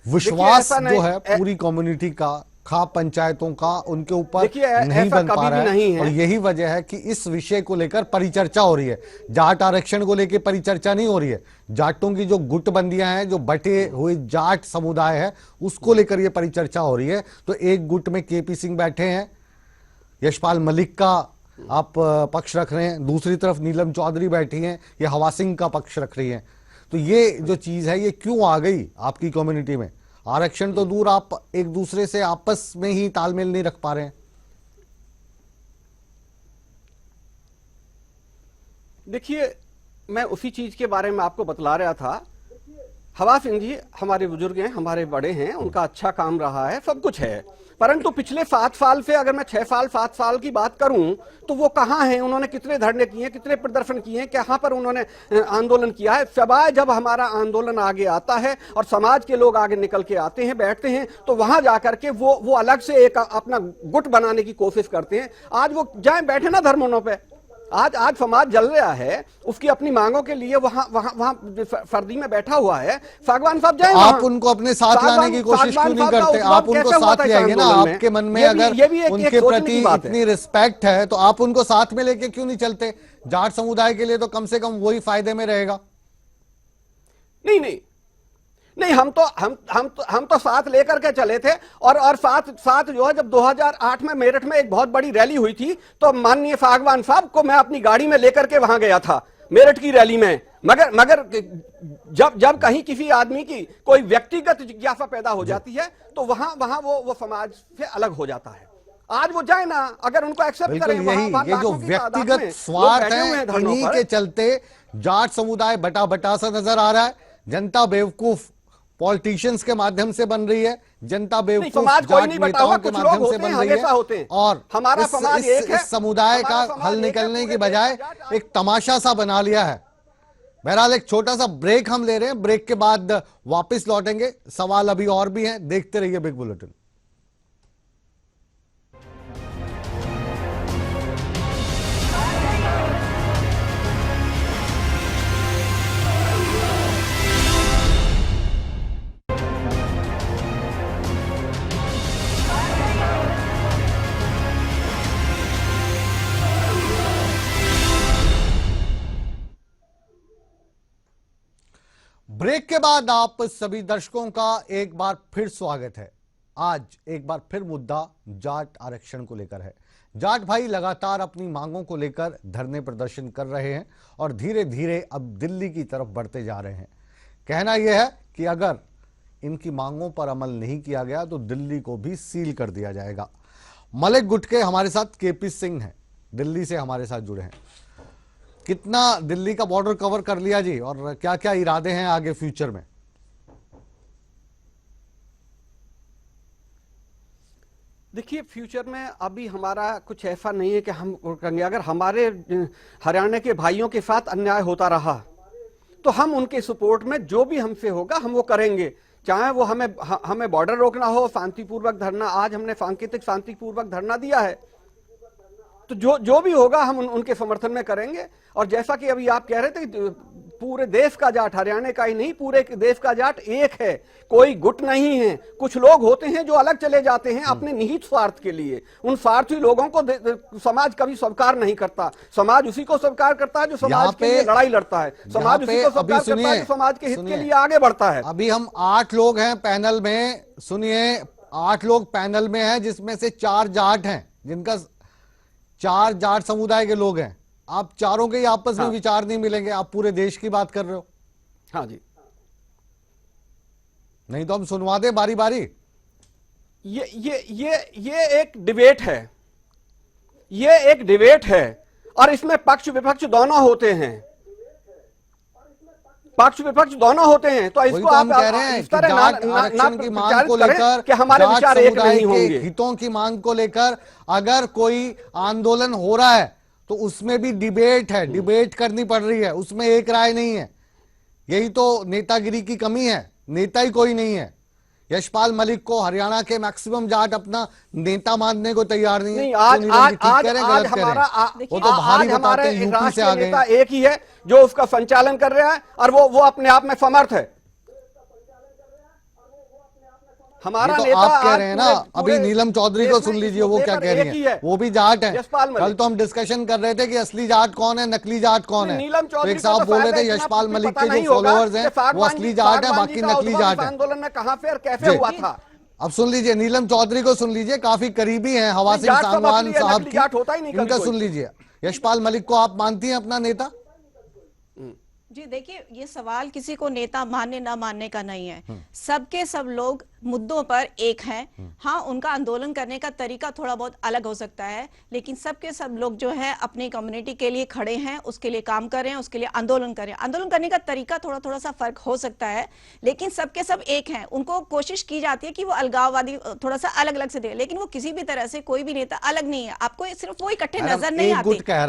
विश्वास जो है पूरी कम्युनिटी का, खा पंचायतों का उनके ऊपर नहीं बन पा रहा है और यही वजह है कि इस विषय को लेकर परिचर्चा हो रही है। जाट आरक्षण को लेकर परिचर्चा नहीं हो रही है, जाटों की जो गुटबंदियां हैं, जो बटे हुए जाट समुदाय है उसको लेकर ये परिचर्चा हो रही है। तो एक गुट में केपी सिंह बैठे हैं, यशपाल मलिक का आप पक्ष रख रहे हैं, दूसरी तरफ नीलम चौधरी बैठी हैं, ये हवा सिंह का पक्ष रख रही हैं। तो ये जो चीज है ये क्यों आ गई आपकी कम्युनिटी में? आरक्षण तो दूर, आप एक दूसरे से आपस में ही तालमेल नहीं रख पा रहे हैं। देखिए, मैं उसी चीज के बारे में आपको बतला रहा था। हवा सिंह जी हमारे बुजुर्ग हैं, हमारे बड़े हैं, उनका अच्छा काम रहा है, सब कुछ है, परंतु पिछले 7 साल से अगर मैं 6 साल 7 साल की बात करूं तो वो कहां हैं? उन्होंने कितने धरने किए, कितने प्रदर्शन किए हैं, कहां पर उन्होंने आंदोलन किया है? सवाए जब हमारा आंदोलन आगे आता है और समाज के लोग आगे निकल के आते हैं, बैठते हैं, तो वहां जाकर के वो अलग से एक अपना गुट बनाने की कोशिश करते हैं। आज वो जाए बैठे ना धर्मों पे, आज समाज जल रहा है, उसकी अपनी मांगों के लिए वहां सर्दी में बैठा हुआ है। सागवान साहब जाए, आप उनको अपने साथ लाने की कोशिश क्यों नहीं करते? आप उनको साथ ले आइए ना, आपके मन में अगर उनके प्रति इतनी रिस्पेक्ट है तो आप उनको साथ में लेके क्यों नहीं चलते? जाट समुदाय के लिए तो कम से कम वही फायदे में रहेगा। नहीं, हम तो साथ लेकर के चले थे और साथ जो है, जब 2008 में मेरठ में एक बहुत बड़ी रैली हुई थी तो माननीय सागवान साहब को मैं अपनी गाड़ी में लेकर के वहां गया था मेरठ की रैली में। मगर जब कहीं किसी आदमी की कोई व्यक्तिगत जिज्ञासा पैदा हो जाती है तो वहां वो समाज से अलग हो जाता है। आज वो जाए ना, अगर उनको एक्सेप्ट करें, ये जो व्यक्तिगत स्वार्थ है इन्हीं के चलते जाट समुदाय बटा बटा सा नजर आ रहा है। जनता बेवकूफ पॉलिटिशियंस के माध्यम से बन रही है, जनता बेवकूफ समाज कोई नहीं बटा नेताओं हुआ, के कुछ लोग माध्यम से होते बन हैं, रही हमेशा होते है। हैं। और हमारा समाज एक है, इस समुदाय का हमारा समाज हल एक है, निकलने की पूरे बजाय जाट एक तमाशा सा बना लिया है। बहरहाल एक छोटा सा ब्रेक हम ले रहे हैं, ब्रेक के बाद वापस लौटेंगे। सवाल अभी और भी हैं, देखते रहिए बिग बुलेटिन। ब्रेक के बाद आप सभी दर्शकों का एक बार फिर स्वागत है। आज एक बार फिर मुद्दा जाट आरक्षण को लेकर है। जाट भाई लगातार अपनी मांगों को लेकर धरने प्रदर्शन कर रहे हैं और धीरे धीरे अब दिल्ली की तरफ बढ़ते जा रहे हैं। कहना यह है कि अगर इनकी मांगों पर अमल नहीं किया गया तो दिल्ली को भी सील कर दिया जाएगा। मलिक गुट के हमारे साथ केपी सिंह हैं, दिल्ली से हमारे साथ जुड़े हैं। कितना दिल्ली का बॉर्डर कवर कर लिया जी, और क्या क्या इरादे हैं आगे फ्यूचर में? देखिए, फ्यूचर में अभी हमारा कुछ ऐसा नहीं है कि हम करेंगे। अगर हमारे हरियाणा के भाइयों के साथ अन्याय होता रहा तो हम उनके सपोर्ट में जो भी हमसे होगा हम वो करेंगे, चाहे वो हमें बॉर्डर रोकना हो, शांतिपूर्वक धरना। आज हमने सांकेतिक शांतिपूर्वक धरना दिया है, तो जो भी होगा हम उनके समर्थन में करेंगे। और जैसा कि अभी आप कह रहे थे, पूरे देश का जाट, हरियाणा का ही नहीं पूरे देश का जाट एक है, कोई गुट नहीं है। कुछ लोग होते हैं जो अलग चले जाते हैं अपने निहित स्वार्थ के लिए। उन स्वार्थी लोगों को समाज कभी स्वीकार नहीं करता। समाज उसी को स्वीकार करता है जो समाज के लिए लड़ाई लड़ता है। समाज उसी को स्वीकार करता है जो समाज के हित के लिए आगे बढ़ता है। अभी हम 8 लोग हैं पैनल में, सुनिए, 8 लोग पैनल में हैं, जिसमें से 4 जाट हैं, जिनका 4 जाट समुदाय के लोग हैं। आप चारों के आपस में विचार नहीं मिलेंगे, आप पूरे देश की बात कर रहे हो। हाँ जी, नहीं तो हम सुनवा दे बारी बारी। ये एक डिबेट है, ये एक डिबेट है, और इसमें पक्ष विपक्ष दोनों होते हैं, पक्ष विपक्ष दोनों होते हैं। तो इसको आप कह रहे हैं कि आरक्षण की मांग को लेकर, कि हमारे विचार एक नहीं होंगे। हितों की मांग को लेकर अगर कोई आंदोलन हो रहा है तो उसमें भी डिबेट है, डिबेट करनी पड़ रही है, उसमें एक राय नहीं है। यही तो नेतागिरी की कमी है, नेता ही कोई नहीं है। यशपाल मलिक को हरियाणा के मैक्सिमम जाट अपना नेता मानने को तैयार नहीं है। आज वो तो भारी बताते हैं, यूपी से आ गए। नेता एक ही है जो उसका संचालन कर रहा है, और वो अपने आप में समर्थ है। हमारा तो नेता आप कह रहे हैं ना, अभी नीलम चौधरी को सुन लीजिए, वो क्या कह रही है। वो भी जाट है। कल तो हम डिस्कशन कर रहे थे कि असली जाट कौन है, नकली जाट कौन है। तो एक साहब बोल रहे थे यशपाल मलिक के जो फॉलोअर्स हैं वो असली जाट है, बाकी नकली जाट है। आंदोलन में कहां पे और कैसे हुआ था? अब सुन लीजिए, नीलम चौधरी को सुन लीजिए, काफी करीबी हैं हवा सिंह सांगवान साहब की, इनका सुन लीजिए। यशपाल मलिक को आप मानती हैं अपना नेता? जी देखिए, ये सवाल किसी को नेता मानने ना मानने का नहीं है। सबके सब लोग मुद्दों पर एक हैं। हाँ, उनका आंदोलन करने का तरीका थोड़ा बहुत अलग हो सकता है, लेकिन सबके सब लोग जो है अपनी कम्युनिटी के लिए खड़े हैं, उसके लिए काम कर रहे हैं, उसके लिए आंदोलन कर रहे हैं। आंदोलन करने का तरीका थोड़ा सा फर्क हो सकता है, लेकिन सबके सब एक हैं। उनको कोशिश की जाती है कि वो अलगाववादी थोड़ा सा अलग अलग से दे, लेकिन वो किसी भी तरह से कोई भी नेता अलग नहीं है। आपको सिर्फ वो इकट्ठे नजर नहीं आते। एक गुट कह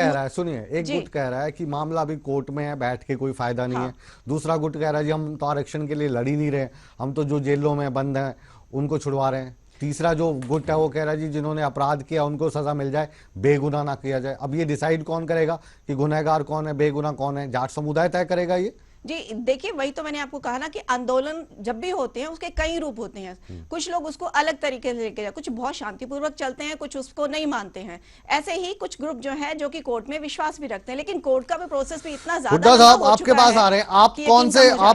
रहा है, सुनिए, एक गुट कह रहा है कि मामला अभी कोर्ट में है, बैठ के कोई फायदा नहीं है। दूसरा गुट कह रहा है जी हम तो आरक्षण के लिए लड़ ही नहीं रहे, हम तो जो जेलों में बंद हैं उनको छुड़वा रहे हैं। तीसरा जो गुट है वो कह रहा है जी जिन्होंने अपराध किया उनको सजा मिल जाए, बेगुनाह ना किया जाए। अब ये डिसाइड कौन करेगा कि गुनहगार कौन है, बेगुनाह कौन है? जाट समुदाय तय करेगा ये। जी देखिए, वही तो मैंने आपको कहा ना कि आंदोलन जब भी होते हैं उसके कई रूप होते हैं। कुछ लोग उसको अलग तरीके से लेके जाए, कुछ बहुत शांतिपूर्वक चलते हैं, कुछ उसको नहीं मानते हैं। ऐसे ही कुछ ग्रुप जो है जो कि कोर्ट में विश्वास भी रखते हैं, लेकिन कोर्ट का भी प्रोसेस भी इतना ज्यादा हुड्डा साहब आपके पास आ रहे हैं। आप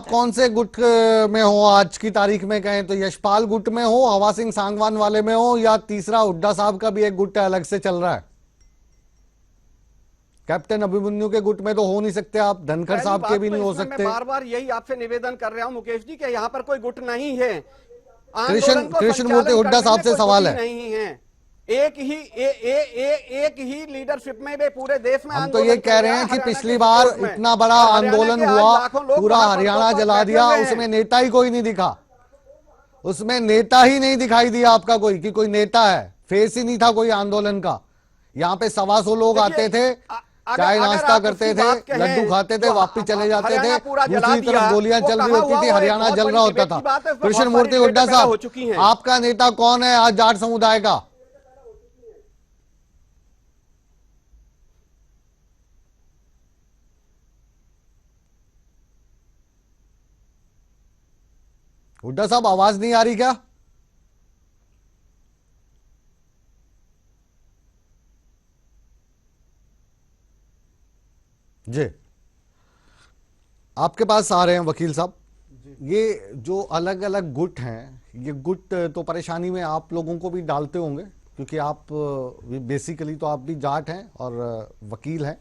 कौन से गुट में हो आज की तारीख में? कहें तो यशपाल गुट में हो, हवा सिंह सांगवान वाले में हो, या तीसरा हुड्डा साहब का भी एक गुट अलग से चल रहा है? कैप्टन अभिमन्यु के गुट में तो हो नहीं सकते आप, धनखड़ साहब के भी नहीं हो सकते। बार बार यही आपसे निवेदन कर रहा हूं मुकेश जी कि यहाँ पर कोई गुट नहीं है। कृष्ण मूर्ति हुड्डा साहब से सवाल है। नहीं है, एक ही लीडरशिप में वे पूरे देश में हम तो ये कह रहे हैं कि पिछली बार इतना बड़ा आंदोलन हुआ, पूरा हरियाणा जला दिया, उसमें नेता ही कोई नहीं दिखा, उसमें नेता ही नहीं दिखाई दिया आपका कोई, कि कोई नेता है, फेस ही नहीं था कोई आंदोलन का। यहाँ पे 125 लोग आते थे, चाय नाश्ता करते थे, लड्डू खाते थे, वापस चले जाते थे, दूसरी तरफ गोलियां चल रही होती थी, हरियाणा जल रहा होता था। कृष्ण मूर्ति हुड्डा साहब, आपका नेता कौन है आज जाट समुदाय का? हुड्डा साहब, आवाज नहीं आ रही क्या? जी, आपके पास आ रहे हैं वकील साहब। ये जो अलग अलग गुट हैं, ये गुट तो परेशानी में आप लोगों को भी डालते होंगे, क्योंकि आप बेसिकली तो आप भी जाट हैं और वकील हैं।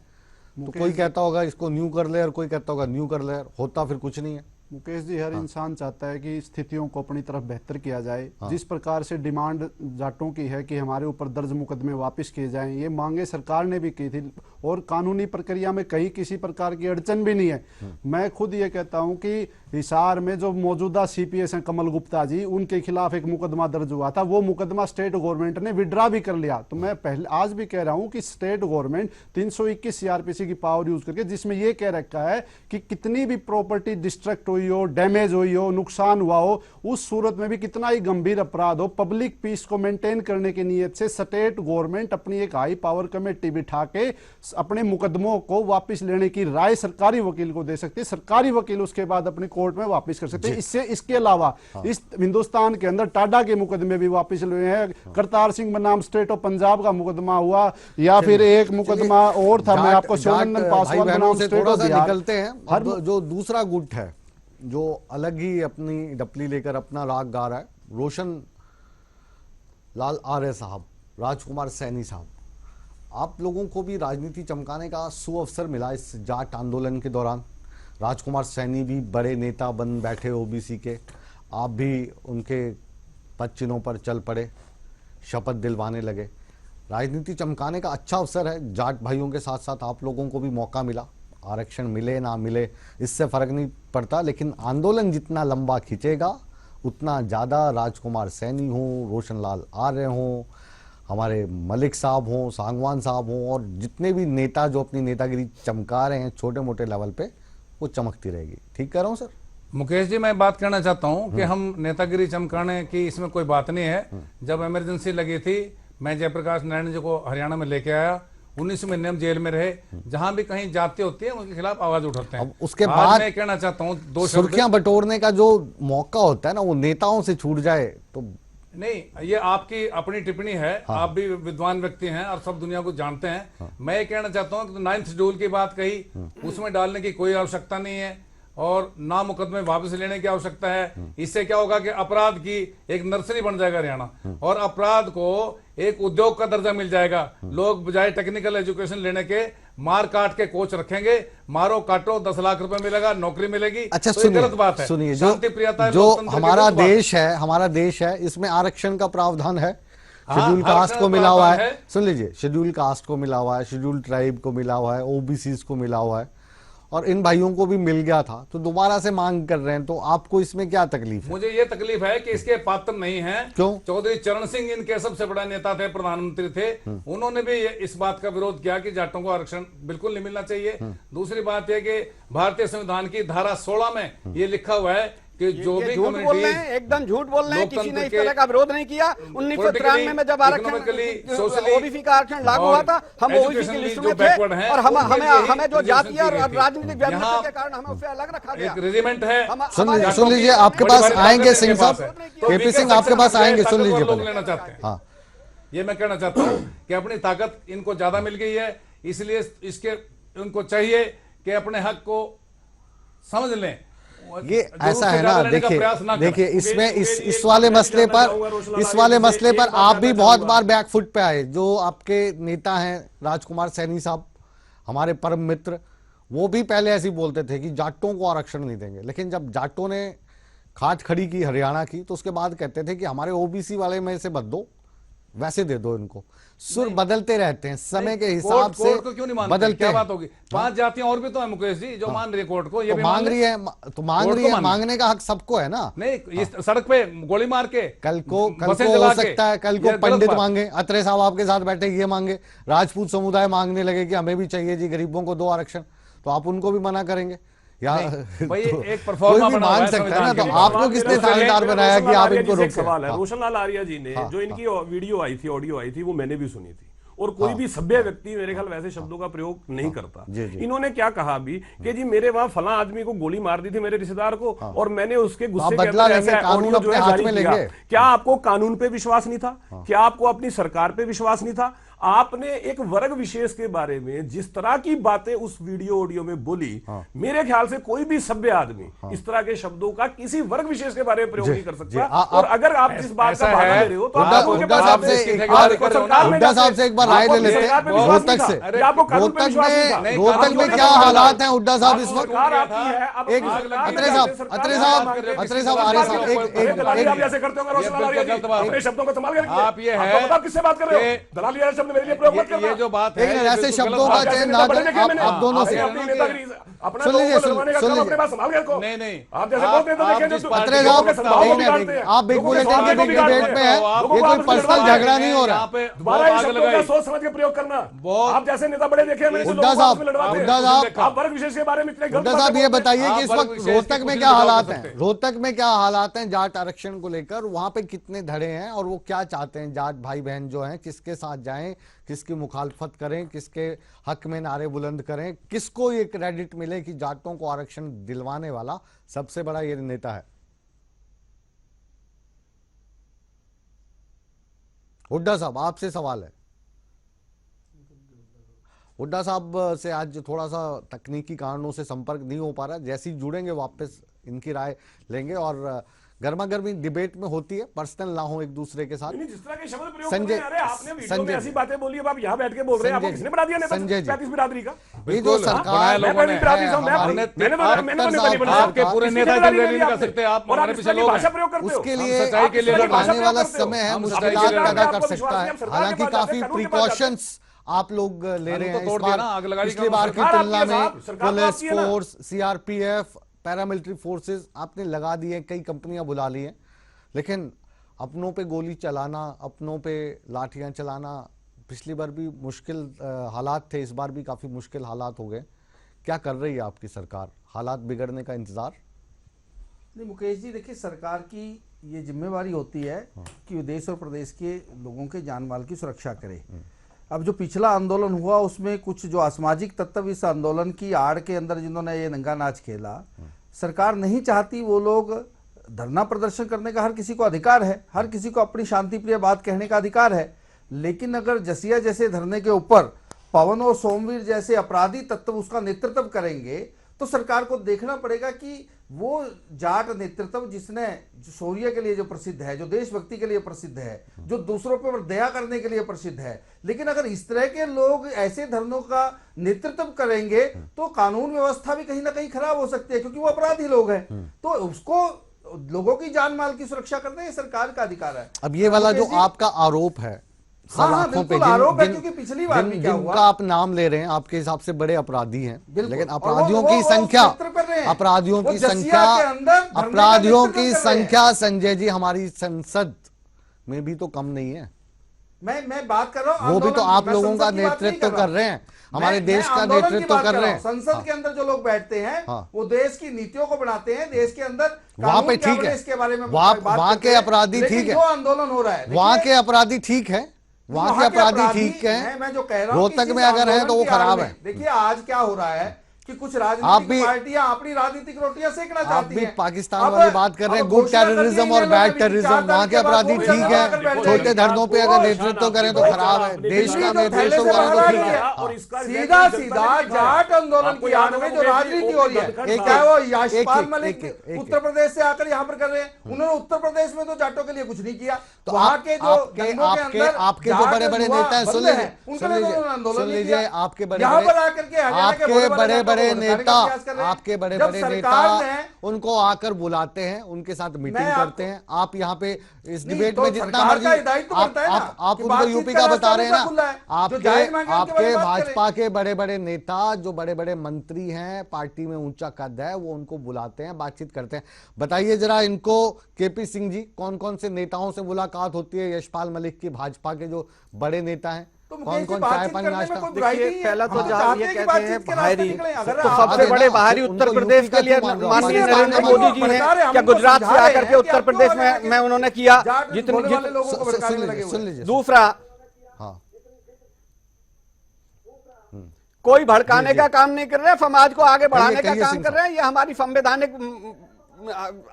तो कोई कहता होगा इसको न्यू कर ले और कोई कहता होगा न्यू कर ले, होता फिर कुछ नहीं है। मुकेश जी, हर इंसान चाहता है कि स्थितियों को अपनी तरफ बेहतर किया जाए। जिस प्रकार से डिमांड जाटों की है कि हमारे ऊपर दर्ज मुकदमे वापस किए जाएं, ये मांगे सरकार ने भी की थी और कानूनी प्रक्रिया में कहीं किसी प्रकार की अड़चन भी नहीं है। मैं खुद ये कहता हूं कि हिसार में जो मौजूदा सीपीएस हैं कमल गुप्ता जी, उनके खिलाफ एक मुकदमा दर्ज हुआ था, वो मुकदमा स्टेट गवर्नमेंट ने विड्रा भी कर लिया। तो मैं पहले आज भी कह रहा हूं कि स्टेट गवर्नमेंट 321 सीआरपीसी की पावर यूज करके, जिसमें यह कह रखा है कि कितनी भी प्रॉपर्टी डिस्ट्रक्ट हुई हो, डैमेज हुई हो, नुकसान हुआ हो, उस सूरत में भी कितना ही गंभीर अपराध हो, पब्लिक पीस को मेंटेन करने की नीयत से स्टेट गवर्नमेंट अपनी एक हाई पावर कमेटी बिठा के अपने मुकदमों को वापस लेने की राय सरकारी वकील को दे सकती है। सरकारी वकील उसके बाद अपनी कोर्ट में वापस कर सकते हैं। इससे इसके अलावा इस हिंदुस्तान के अंदर टाडा के मुकदमे भी वापस हुए हैं। करतार सिंह बनाम स्टेट ऑफ पंजाब का मुकदमा हुआ, या फिर एक मुकदमा और था, मैं आपको शिवानंद पासवान बनाम स्टेट ऑफ बिहार। निकलते हैं हर जो दूसरा गुट है जो अलग ही अपनी डपली लेकर अपना राग गा रहा है, रोशन लाल आर्य साहब, राजकुमार सैनी साहब, आप लोगों को भी राजनीति चमकाने का सुअवसर मिला इस जाट आंदोलन के दौरान। राजकुमार सैनी भी बड़े नेता बन बैठे ओबीसी के, आप भी उनके पद चिन्हों पर चल पड़े, शपथ दिलवाने लगे। राजनीति चमकाने का अच्छा अवसर है, जाट भाइयों के साथ साथ आप लोगों को भी मौका मिला। आरक्षण मिले ना मिले इससे फर्क नहीं पड़ता, लेकिन आंदोलन जितना लंबा खिंचेगा उतना ज़्यादा राजकुमार सैनी हों, रोशन लाल आर्य हों, हमारे मलिक साहब हों, सांगवान साहब हों, और जितने भी नेता जो अपनी नेतागिरी चमका रहे हैं छोटे मोटे लेवल पे, वो चमकती रहेगी। ठीक कह रहा हूँ सर? मुकेश जी, मैं बात कहना चाहता हूँ कि हम नेतागिरी चमकाने की इसमें कोई बात नहीं है। जब इमरजेंसी लगी थी, मैं जयप्रकाश नारायण जी को हरियाणा में लेके आया, 19 महीने हम जेल में रहे। जहां भी कहीं जाति होती है उनके खिलाफ आवाज उठाते हैं। उसके बाद मैं कहना चाहता हूँ, दो सुर्खियां बटोरने का जो मौका होता है ना, वो नेताओं से छूट जाए तो नहीं, ये आपकी अपनी टिप्पणी है। हाँ। आप भी विद्वान व्यक्ति हैं और सब दुनिया को जानते हैं। हाँ। मैं ये कहना चाहता हूँ कि 9th शेड्यूल की बात कही, उसमें डालने की कोई आवश्यकता नहीं है और ना मुकदमे वापस लेने की आवश्यकता है। इससे क्या होगा कि अपराध की एक नर्सरी बन जाएगा हरियाणा, और अपराध को एक उद्योग का दर्जा मिल जाएगा। लोग बजाय टेक्निकल एजुकेशन लेने के मार काट के कोच रखेंगे, मारो काटो 10 लाख रुपए मिलेगा, नौकरी मिलेगी। अच्छा, तो गलत बात है। सुनिए, शांति प्रियता जो हमारा देश है इसमें आरक्षण का प्रावधान है। शेड्यूल कास्ट को मिला हुआ है, सुन लीजिए, शेड्यूल कास्ट को मिला हुआ है, शेड्यूल ट्राइब को मिला हुआ है, ओबीसी को मिला हुआ है, और इन भाइयों को भी मिल गया था, तो दोबारा से मांग कर रहे हैं। तो आपको इसमें क्या तकलीफ है? मुझे ये तकलीफ है कि इसके पात्र नहीं है। क्यों? चौधरी चरण सिंह इनके सबसे बड़ा नेता थे, प्रधानमंत्री थे, उन्होंने भी इस बात का विरोध किया कि जाटों को आरक्षण बिल्कुल नहीं मिलना चाहिए। दूसरी बात यह कि भारतीय संविधान की धारा 16 में ये लिखा हुआ है कि जो भी झूठ बोल रहे हैं, एकदम झूठ बोल रहे हैं। किसी ने इस तरह का विरोध नहीं किया। 1993 में जब आरक्षण ओबीसी का आरक्षण लागू हुआ था, हम ओबीसी की लिस्ट में थे और हमें जो जातीय और राजनीतिक व्यवस्था के कारण हमें उसे अलग रखा गया। एक रेजिमेंट है। सुन लीजिए, आपके पास आएंगे सिंह साहब, केपी सिंह आपके पास आएंगे, सुन लीजिए। लोग लेना चाहते हैं। हाँ, ये मैं कहना चाहता हूँ कि अपनी ताकत इनको ज्यादा मिल गई है, इसलिए इसके उनको चाहिए कि अपने हक को समझ लें। ये ऐसा है ना, देखिए इसमें इस वाले मसले पर आप भी बहुत बार बैकफुट पे आए। जो आपके नेता हैं राजकुमार सैनी साहब, हमारे परम मित्र, वो भी पहले ऐसे बोलते थे कि जाटों को आरक्षण नहीं देंगे, लेकिन जब जाटों ने खाट खड़ी की हरियाणा की, तो उसके बाद कहते थे कि हमारे ओबीसी वाले में से मत दो, वैसे दे दो इनको। सुर बदलते रहते हैं, समय के हिसाब कोर्ट से को क्यों नहीं मानते? बदलते क्या हैं। बात होगी? 5 जातियां और भी तो है मुकेश जी जो मान रही है कोर्ट को, ये तो भी मांग रही है, तो मांग रही है, मांगने का हक सबको है ना। नहीं, इस सड़क पे गोली मार के कल को बसें हो जला के, सकता है, कल ये को गलत पंडित बात। मांगे, अत्रे साहब आपके साथ बैठे ये मांगे, राजपूत समुदाय मांगने लगे कि हमें भी चाहिए जी, गरीबों को 2 आरक्षण, तो आप उनको भी मना करेंगे या भाई तो एक परफॉर्मा कोई भी बना हुआ मांग है सकता है ना। संविधान तो के लिए। आपको किसने साझेदार बनाया कि आप इनको रोकें? सवाल है हाँ। रोशनलाल आर्या जी ने हाँ, जो इनकी वीडियो आई थी, ऑडियो आई थी, वो मैंने भी सुनी थी, और कोई भी सभ्य व्यक्ति मेरे ख्याल वैसे शब्दों का प्रयोग नहीं करता। जी, जी। इन्होंने क्या कहा अभी कि जी मेरे वहां फला आदमी को गोली मार दी थी, मेरे रिश्तेदार को, और मैंने उसके गुस्से के बदला अंदर लेंगे, ऐसे कानून ऑडियो जो है अपने हाथ जारी में किया। लेंगे। क्या आपको कानून पे विश्वास नहीं था? क्या आपको अपनी सरकार पे विश्वास नहीं था? आपने एक वर्ग विशेष के बारे में जिस तरह की बातें उस वीडियो ऑडियो में बोली, मेरे ख्याल से कोई भी सभ्य आदमी इस तरह के शब्दों का किसी वर्ग विशेष के बारे में प्रयोग नहीं कर सकता। और अगर आप जिस बात का बहाना दे रहे हो तो आप उनके पास हुड्डा साहब से एक बार राय ले लेते हैं। रोहतक से, रोहतक में क्या हालात हैं हुड्डा साहब इस वक्त? एक अत्रे साहब आर्य साहब एक ऐसे करते होंगे रोशनलाल आर्या जी, अपने शब्दों को संभाल कर आप ये है आप किससे बात कर रहे हो? दलाली वाले शब्द मेरे लिए प्रयोग मत करना। ये जो बात एक है ऐसे बिल्कुल शब्दों गलत का बात है। चयन ना करें आप दोनों से। अपना सुन लीजिए, अपने पास संभाल के रखो। नहीं, नहीं। आप जैसे बोलते हैं तो आप देखें जिस जो पार्टी अत्रे को साहब प्रस्ताव नहीं, बिगाड़ते हैं। आप बिग बुलेटिन के बिग डिबेट में है, ये कोई पर्सनल झगड़ा नहीं हो रहा। यहाँ पे दोबारा बहुत इस आग शब्दों का लगाई। सोच समझ के प्रयोग करना। बहुत- आप जैसे नेता बड़े देखे मैंने हुड्डा साहब, आप वर्ग विशेष के बारे में इतने गलत हुड्डा साहब ये बताइए कि इस आप वक्त वर्ग विशेष रोहतक की में कुछ क्या नहीं हालात कर हैं? सकते। रोहतक में क्या हालात हैं जाट आरक्षण को लेकर? वहां पे कितने धड़े हैं और वो क्या चाहते हैं जाट भाई बहन जो हैं? किसके साथ जाएं, किसकी मुखालफत करें, किसके हक में नारे बुलंद करें? किसको ये क्रेडिट मिले कि जाटों को आरक्षण दिलवाने वाला सबसे बड़ा ये नेता है? हुड्डा साहब आपसे सवाल है। हुड्डा साहब से आज थोड़ा सा तकनीकी कारणों से संपर्क नहीं हो पा रहा, जैसे ही जुड़ेंगे वापस इनकी राय लेंगे। और गर्मा गर्मी डिबेट में होती है, पर्सनल ना हो एक दूसरे के साथ। जिस तरह के शब्द प्रयोग संजय- कर रहे हैं, अरे आपने वीडियो में संजय ऐसी बातें बोली, अब आप यहाँ बैठ के बोल रहे हैं, आपको संजय किसने बना दिया नेता संजय जी। 35 बिरादरी का? ये जो बिल्कुल, सरकार बनाया लोगों ने, बिरादरी से हूं, हमारी- मैंने तो नेता नहीं बना। आपके पूरे नेता जनरल नहीं कर सकते, आप और आप हमारे इस पीछे तरह की लोग भाषा हैं। प्रयोग करते हो। उसके हम लिए सच्चाई के लिए लड़ रहे हैं। आने वाला समय है, हम मुश्किलात सच्चाई के लिए लड़ पैदा रहे हैं। कर सकता है। हालांकि काफी प्रिकॉशंस आप लोग ले रहे हैं तोड़ इस दिया बार। ना, आग लगाई पिछली बार की सरकार तुलना आपकी है में साहब, सरकार तो पुलिस आपकी है ना। फोर्स, सीआरपीएफ, पैरामिलिट्री फोर्सेस आपने लगा दिए, कई कंपनियां बुला ली हैं, लेकिन अपनों पे गोली चलाना, अपनों पे लाठियां चलाना, पिछली बार भी मुश्किल हालात थे, इस बार भी काफी मुश्किल हालात हो गए। क्या कर रही है आपकी सरकार? हालात बिगड़ने का इंतजार? नहीं मुकेश जी, देखिए सरकार की ये जिम्मेवारी होती है कि देश और प्रदेश के लोगों के जान माल की सुरक्षा करे। अब जो पिछला आंदोलन हुआ उसमें कुछ जो असामाजिक तत्व इस आंदोलन की आड़ के अंदर जिन्होंने ये नंगा नाच खेला, सरकार नहीं चाहती वो लोग धरना प्रदर्शन करने का हर किसी को अधिकार है, हर किसी को अपनी शांतिप्रिय बात कहने का अधिकार है। लेकिन अगर जसिया जैसे धरने के ऊपर पवन और सोमवीर जैसे अपराधी तत्व उसका नेतृत्व करेंगे तो सरकार को देखना पड़ेगा कि वो जाट नेतृत्व जिसने जो शौर्य के लिए जो प्रसिद्ध है, जो देशभक्ति के लिए प्रसिद्ध है, जो दूसरों पर दया करने के लिए प्रसिद्ध है, लेकिन अगर इस तरह के लोग ऐसे धरनों का नेतृत्व करेंगे तो कानून व्यवस्था भी कहीं ना कहीं खराब हो सकती है, क्योंकि वो अपराधी लोग हैं। तो उसको लोगों की जान माल की सुरक्षा करना ये सरकार का अधिकार है। अब ये वाला जो आपका आरोप है सलाखों पे, बिल्कुल आरोप है, क्योंकि पिछली बार भी क्या हुआ, जिनका आप नाम ले रहे हैं आपके हिसाब से बड़े अपराधी हैं, लेकिन और अपराधियों वो की संख्या, क्षेत्र कर रहे हैं। अपराधियों वो की जसिया संख्या, के अंदर धरने का अपराधियों नेतृत्व की कर रहे हैं। संख्या संजय जी हमारी संसद में भी तो कम नहीं है। मैं बात कर रहा हूं वो भी तो आंदोलन आप की, मैं लोगों संसद का की बात नहीं नेतृत्व कर रहे हैं, हमारे मैं देश का आंदोलन की नेतृत्व बात कर रहे रहा हैं। हूं। संसद के अंदर जो लोग बैठते हैं हाँ। वो देश की नीतियों को बनाते हैं, देश के अंदर वहां पे कानून क्या ठीक बने है, इसके बारे में वहां बात के करते हैं। अपराधी लेकिन ठीक है, जो आंदोलन हो रहा है, वहां देखिए, के अपराधी ठीक है, वहां के अपराधी ठीक है। मैं जो कह रहा हूं कि रोहतक इस में अगर है तो वो आंदोलन की आड़ खराब में, है। देखिए आज क्या हो रहा है कि कुछ आप राजनीतिक भी- पार्टियां अपनी राजनीतिक रोटियां सेकना आप चाहती भी हैं। पाकिस्तान अब- वाली बात कर रहे हैं, अब गुड घोषणा कर दी टेररिज्म है और इन बैड लोगों ने, टेररिज्म, 4 वहां के तारीख के बाद अपराधी वो ठीक जमा कर बैठ है, जाएंगे। छोटे धर्मों पे अगर नेतृत्व करें तो खराब है, देश का नेतृत्व करें तो ठीक है। और इसका सीधा सीधा जाट आंदोलन की आड़ में जो राजनीति हो रही है, चाहे वो यशपाल मलिक उत्तर प्रदेश से आकर यहाँ पर कर रहे हैं, उन्होंने उत्तर प्रदेश में तो जाटों के लिए कुछ नहीं किया। तो वहां के जो दंगों के अंदर आपके जो बड़े बड़े नेता हैं, सुन लीजिए, उनके लिए तो आंदोलन सुन नहीं लीजिए, किया। आपके बड़े यहाँ पर आकर के हरियाणा के आपके बड़े बड़े बड़े भड़काने का नेता, प्रयास कर रहे हैं। आपके बड़े जब बड़े सरकार नेता ने- उनको आकर बुलाते हैं, उनके साथ मीटिंग करते हैं। आप यहाँ पे इस नहीं, डिबेट तो में जितना सरकार मर्जी का ये दायित्व बनता है ना आप कि उनको बातचीत यूपी का का रास्ता बता रहे हैं हमेशा खुला है। ना, जो जायज मांगे उनके बारे आपके में बात भाजपा के बड़े बड़े नेता, जो बड़े बड़े मंत्री हैं, पार्टी में ऊंचा कद है, वो उनको बुलाते हैं, बातचीत करते हैं। बताइए जरा इनको, केपी सिंह जी, कौन कौन से नेताओं से मुलाकात होती है? यशपाल मलिक की, भाजपा के जो बड़े नेता हैं, कौन कौन चाय पानी नाश्ता? देखिए, पहला तो हम जहाँ चाहते ये हैं कि कहते हैं बातचीत के रास्ते बाहरी, निकलें। अगर तो आप- सबसे आगे बड़े ना, बाहरी उनको उत्तर यूपी प्रदेश का के लिए क्यों मान रहे हो? माननीय इसलिए नरेंद्र बात मोदी जी बता रहे ने हैं, क्या हमको गुजरात से समझा रहे आकर हैं के उत्तर कि आपको प्रदेश लगे में उन्होंने किया जाट जितनी बोलने वाले लोगों को भड़काने में लगे हुए सुन हैं। लीजिए। दूसरा, हाँ, कोई भड़काने का काम नहीं कर रहे, समाज को आगे बढ़ाने का कहिए काम सिंह कर रहे हैं। ये हमारी संवैधानिक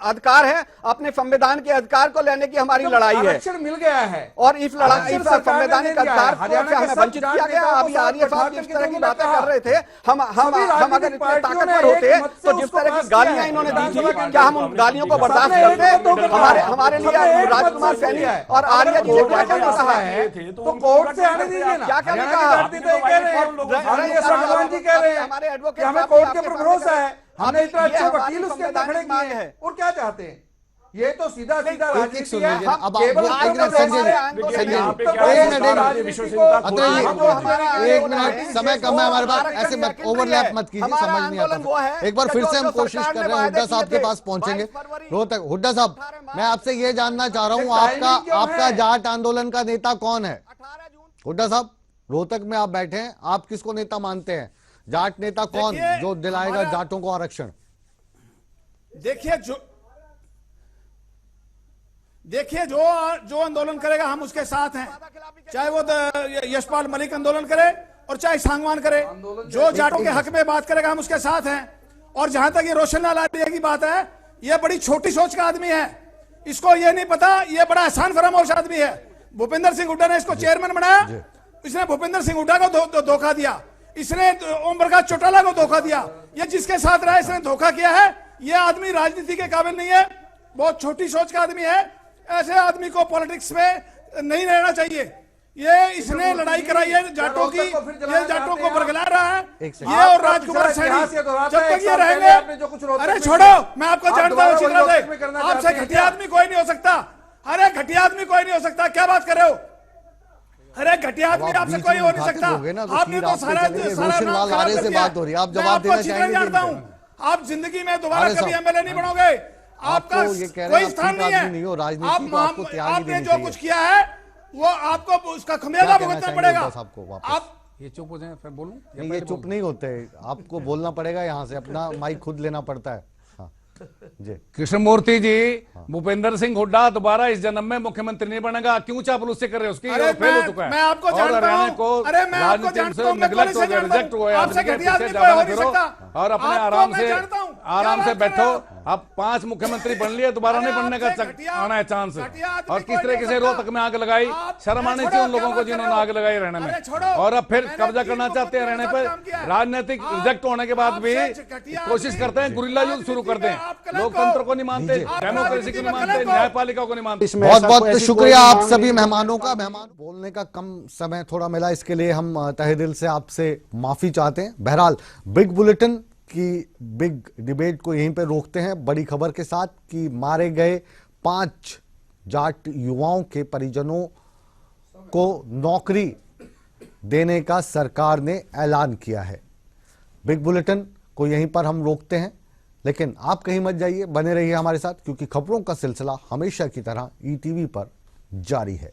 अधिकार है, अपने संविधान के अधिकार को लेने की हमारी लड़ाई है आरक्षण मिल गया है और इस लड़ाई, इस संवैधानिक अधिकार को हरियाणा से के हमें सब वंचित जाट किया गया। नेताओं को अभी आर्य साहब साथ जिस करके तरह की उन्होंने बातें कहा। कर रहे थे, हम सभी अगर राजनीतिक इतने पार्टियों ने ताकतवर होते एक मत से तो जिस उसको तरह पास की किया गालियां है। इन्होंने दी विधानसभा थी, के क्या हम अंदर उन गालियों को बर्दाश्त सबने एक करते? मत होकर हमारे कहा। हमारे लिए सबने एक राजकुमार मत से सैनी किया है। और आर्य जी ने अगर क्या क्या कोर्ट कहा में है? तो कोर्ट से आने दीजिए ना। क्या क्या हरियाणा कहा? के जाट नेता ये कह रहे हैं, माननीय भगवान जी कह रहे हैं हमारे कि एडवोकेट हमें साहब कोर्ट भी के आपके ऊपर सामने भरोसा है, हमने अब इतना ये अच्छे हमारी वकील उसके अंदर खड़े संवैधानिक मांग किए है। हैं। और क्या चाहते हैं? ये तो सीधा सीधा एक राजनीति सुन है। लीजिए। हम अब केवल आप- उत्तर संजय जी, प्रदेश संजय जी, में एक उत्तर मिनट, प्रदेश राजनीति को अतः जो हमारा एक आंदोलन मिनट, है, समय कम है हमारे पास, आरक्षण ऐसे मत की ओवरलैप है। मत कीजिए, हमारा समझ नहीं आंदोलन वो आता। है एक बार कि फिर जो से हम सरकार कोशिश ने कर रहे हैं, वायदे हुड्डा साहब किए के थे, पास पहुंचेंगे। 22 फरवरी, रोहतक, हुड्डा साहब, मैं आपसे ये जानना चाह रहा हूँ, टाइमिंग आपका क्यों आपका है? जाट आंदोलन का नेता कौन है? 18 जून हुड्डा साहब, रोहतक में आप बैठे हैं, आप किसको नेता मानते हैं? जाट नेता कौन देखिए, जो दिलाएगा हमारा- जाटों को आरक्षण? देखिए जो आंदोलन करेगा हम उसके साथ हैं, चाहे वो यशपाल मलिक आंदोलन करे और चाहे सांगवान करे। जो जाटों के हक में बात करेगा हम उसके साथ हैं। और जहां तक ये रोशन लाल आर्य की बात है, ये बड़ी छोटी सोच का आदमी है, इसको ये नहीं पता ये बड़ा आसान फरामोश आदमी है। भूपेंद्र सिंह हुड्डा ने इसको चेयरमैन बनाया, इसने भूपेंद्र सिंह हुड्डा को धोखा दिया, इसने ओम प्रकाश चौटाला को धोखा दिया। ये जिसके साथ रहा इसने धोखा किया है। ये आदमी राजनीति के काबिल नहीं है, बहुत छोटी सोच का आदमी है। ऐसे आदमी को पॉलिटिक्स में नहीं रहना चाहिए। ये इसने लड़ाई कराई है जाटों की, ये जाटों को बरगला रहा है। ये और राजकुमार सैनी जब तक ये रहेंगे, अरे छोड़ो, मैं आपको जानता हूँ चित्रा से, आपसे घटिया आदमी कोई नहीं हो सकता। अरे घटिया आदमी कोई नहीं हो सकता, क्या बात कर रहे हो? अरे घटिया आदमी आपसे कोई हो नहीं सकता। आपने तो सारा नाम खराब कर दिया। बात हो रही है, आप मैं जवाब आपको देना अच्छी तरह चाहेंगे? जानता हूँ, आप जिंदगी में दोबारा अरे कभी साहब, एमएलए नहीं बनोगे। आपका आपको ये कह रहे हैं कोई आप स्थान ठीक नहीं आदमी नहीं हो, है। राजनीति को आपको त्याग ही आपने देनी जो चाहिए। कुछ किया है वो आपको उसका खमियाजा क्या कहना भुगतना चाहेंगे पड़ेगा। हुड्डा साहब को वापस? आप ये चुप हो जाए फिर बोलूं? नहीं, ये चुप नहीं होते, आपको बोलना पड़ेगा, यहाँ से अपना माइक खुद लेना पड़ता है। हाँ जी, कृष्णमूर्ति जी, भूपेंद्र सिंह हुड्डा दोबारा इस जन्म में मुख्यमंत्री नहीं बनेगा। क्यों चापलूसी कर रहे हो? उसकी अरे फेल हो चुका है। मैं आपको और जानता हरियाणा हूं। को अरे मैं आपको राजनीति जानता से हूं, मैं नेगलेक्ट कॉलेज हो से गया, जानता रिजेक्ट हूं। हो गया। आपसे क्रिकेट घटिया पीछे आदमी ज्यादा कोई हो ना नहीं फिरो सकता। और अपने आपको आराम मैं से जानता हूं। क्या आराम से बात कर बैठो। रहे हो? अब 5 मुख्यमंत्री बन लिए, दोबारा नहीं बनने का आना है चांस। घटिया आदमी और किस कोई तरीके नहीं से हो सकता। रोहतक में आग लगाई, आप- शर्म आनी अरे चाहिए उन छोड़ो, लोगों क्या को बात जिन्होंने कर रहे आग हो? लगाई रहने अरे में। छोड़ो, और अब फिर मैंने कब्जा 3 करना को चाहते हैं पकड़ने रहने का पर। काम किया है। राजनीतिक आप- रिजेक्ट होने के बाद भी आपसे घटिया कोशिश आदमी- करते हैं गुरिल्ला युद्ध शुरू करते हैं। आप कलंक हो। लोकतंत्र को नहीं मानते, लीजिए। डेमोक्रेसी को नहीं आप मानते, कलंक हो। न्यायपालिका को नहीं मानते। इसमें बहुत ऐसा बहुत कोई ऐसी शुक्रिया कोई आप मांग सभी नहीं- मेहमानों का। मेहमान बोलने का कम समय थोड़ा मिला, इसके लिए हम तहे दिल से आपसे माफी चाहते हैं। बहरहाल बिग बुलेटिन की बिग डिबेट को यहीं पे रोकते हैं बड़ी खबर के साथ कि मारे गए 5 जाट युवाओं के परिजनों को नौकरी देने का सरकार ने ऐलान किया है। बिग बुलेटिन को यहीं पर हम रोकते हैं, लेकिन आप कहीं मत जाइए, बने रहिए हमारे साथ, क्योंकि खबरों का सिलसिला हमेशा की तरह ईटीवी पर जारी है।